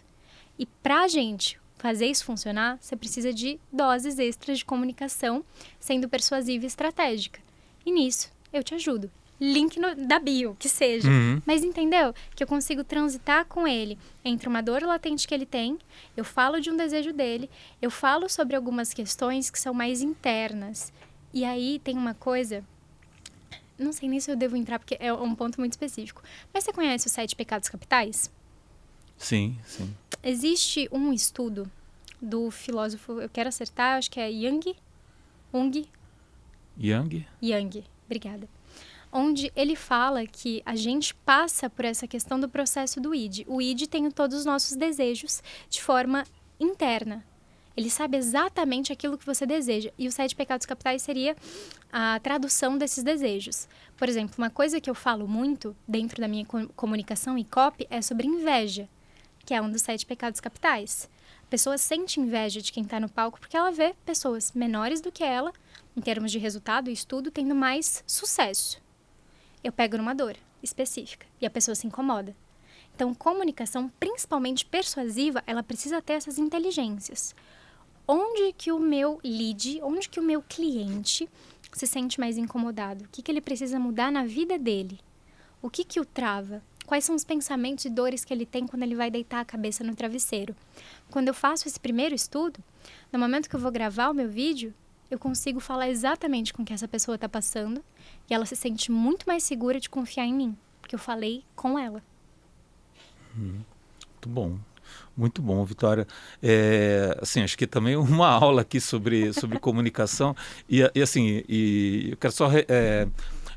E pra gente fazer isso funcionar, você precisa de doses extras de comunicação, sendo persuasiva e estratégica. E nisso, eu te ajudo. Link da bio, que seja. Mas entendeu? Que eu consigo transitar com ele entre uma dor latente que ele tem, eu falo de um desejo dele, eu falo sobre algumas questões que são mais internas. E aí tem uma coisa, não sei nem se eu devo entrar, porque é um ponto muito específico. Mas você conhece os 7 pecados capitais? Sim, sim. Existe um estudo do filósofo, eu quero acertar, acho que é Yang, obrigada. Onde ele fala que a gente passa por essa questão do processo do id. O id tem todos os nossos desejos de forma interna. Ele sabe exatamente aquilo que você deseja. E os 7 pecados capitais seria a tradução desses desejos. Por exemplo, uma coisa que eu falo muito dentro da minha comunicação e copy é sobre inveja, que é um dos 7 pecados capitais. A pessoa sente inveja de quem está no palco porque ela vê pessoas menores do que ela, em termos de resultado e estudo, tendo mais sucesso. Eu pego numa dor específica e a pessoa se incomoda. Então, comunicação, principalmente persuasiva, ela precisa ter essas inteligências. Onde que o meu lead, onde que o meu cliente se sente mais incomodado? O que ele precisa mudar na vida dele? O que o trava? Quais são os pensamentos e dores que ele tem quando ele vai deitar a cabeça no travesseiro? Quando eu faço esse primeiro estudo, no momento que eu vou gravar o meu vídeo, eu consigo falar exatamente com o que essa pessoa está passando e ela se sente muito mais segura de confiar em mim, porque eu falei com ela. Muito bom, Vitória. Assim, acho que também uma aula aqui sobre comunicação e eu quero só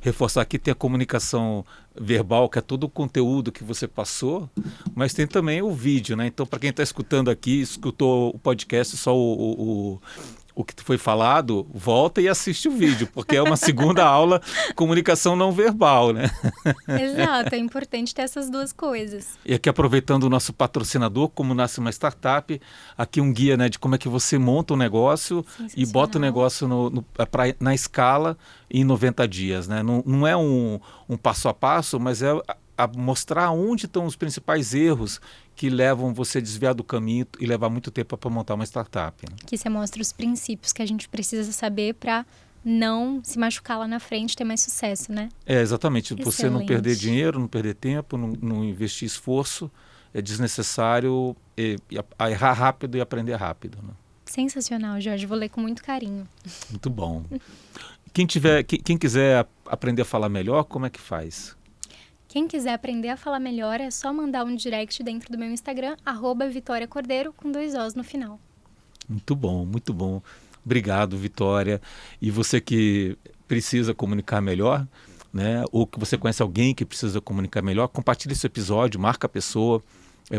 reforçar aqui, tem a comunicação verbal, que é todo o conteúdo que você passou, mas tem também o vídeo, né? Então, para quem está escutando aqui, escutou o podcast, só o que foi falado, volta e assiste o vídeo, porque é uma segunda aula de comunicação não verbal, né? Exato, é importante ter essas duas coisas. E aqui, aproveitando o nosso patrocinador, Como Nasce uma Startup, aqui um guia, né, de como é que você monta um negócio e bota o negócio na escala em 90 dias. Né? Não é um passo a passo, mas é a mostrar onde estão os principais erros que levam você a desviar do caminho e levar muito tempo para montar uma startup. Né? Aqui você mostra os princípios que a gente precisa saber para não se machucar lá na frente, ter mais sucesso, né? Exatamente. Excelente. Você não perder dinheiro, não perder tempo, não investir esforço, é desnecessário errar rápido e aprender rápido. Né? Sensacional, Jorge. Vou ler com muito carinho. Muito bom. Quem quiser aprender a falar melhor, como é que faz? Quem quiser aprender a falar melhor é só mandar um direct dentro do meu Instagram, @VitóriaCordeiro, com 2 Os no final. Muito bom, muito bom. Obrigado, Vitória. E você que precisa comunicar melhor, né? Ou que você conhece alguém que precisa comunicar melhor, compartilhe esse episódio, marca a pessoa.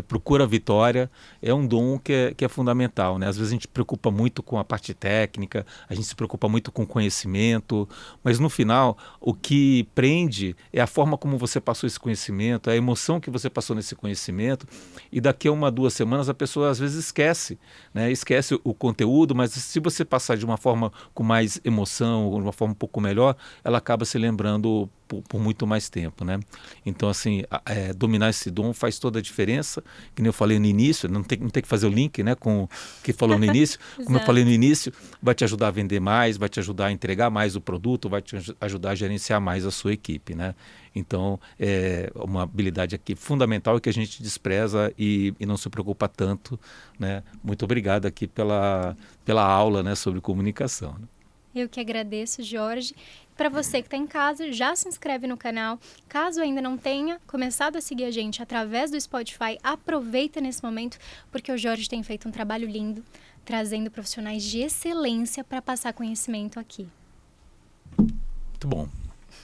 Procura a Vitória, é um dom que é fundamental, né? Às vezes a gente se preocupa muito com a parte técnica, a gente se preocupa muito com o conhecimento, mas no final o que prende é a forma como você passou esse conhecimento, a emoção que você passou nesse conhecimento, e daqui a 1, 2 semanas a pessoa às vezes esquece, né? Esquece o conteúdo, mas se você passar de uma forma com mais emoção, de uma forma um pouco melhor, ela acaba se lembrando por muito mais tempo, né? Então, assim, dominar esse dom faz toda a diferença. Que nem eu falei no início, não tem que fazer o link, né, com o que falou no início. Como eu falei no início, vai te ajudar a vender mais, vai te ajudar a entregar mais o produto, vai te ajudar a gerenciar mais a sua equipe, né? Então, é uma habilidade aqui fundamental que a gente despreza e não se preocupa tanto, né? Muito obrigado aqui pela aula, né, sobre comunicação, né? Eu que agradeço, Jorge. Para você que está em casa, já se inscreve no canal. Caso ainda não tenha começado a seguir a gente através do Spotify, aproveita nesse momento, porque o Jorge tem feito um trabalho lindo, trazendo profissionais de excelência para passar conhecimento aqui. Muito bom.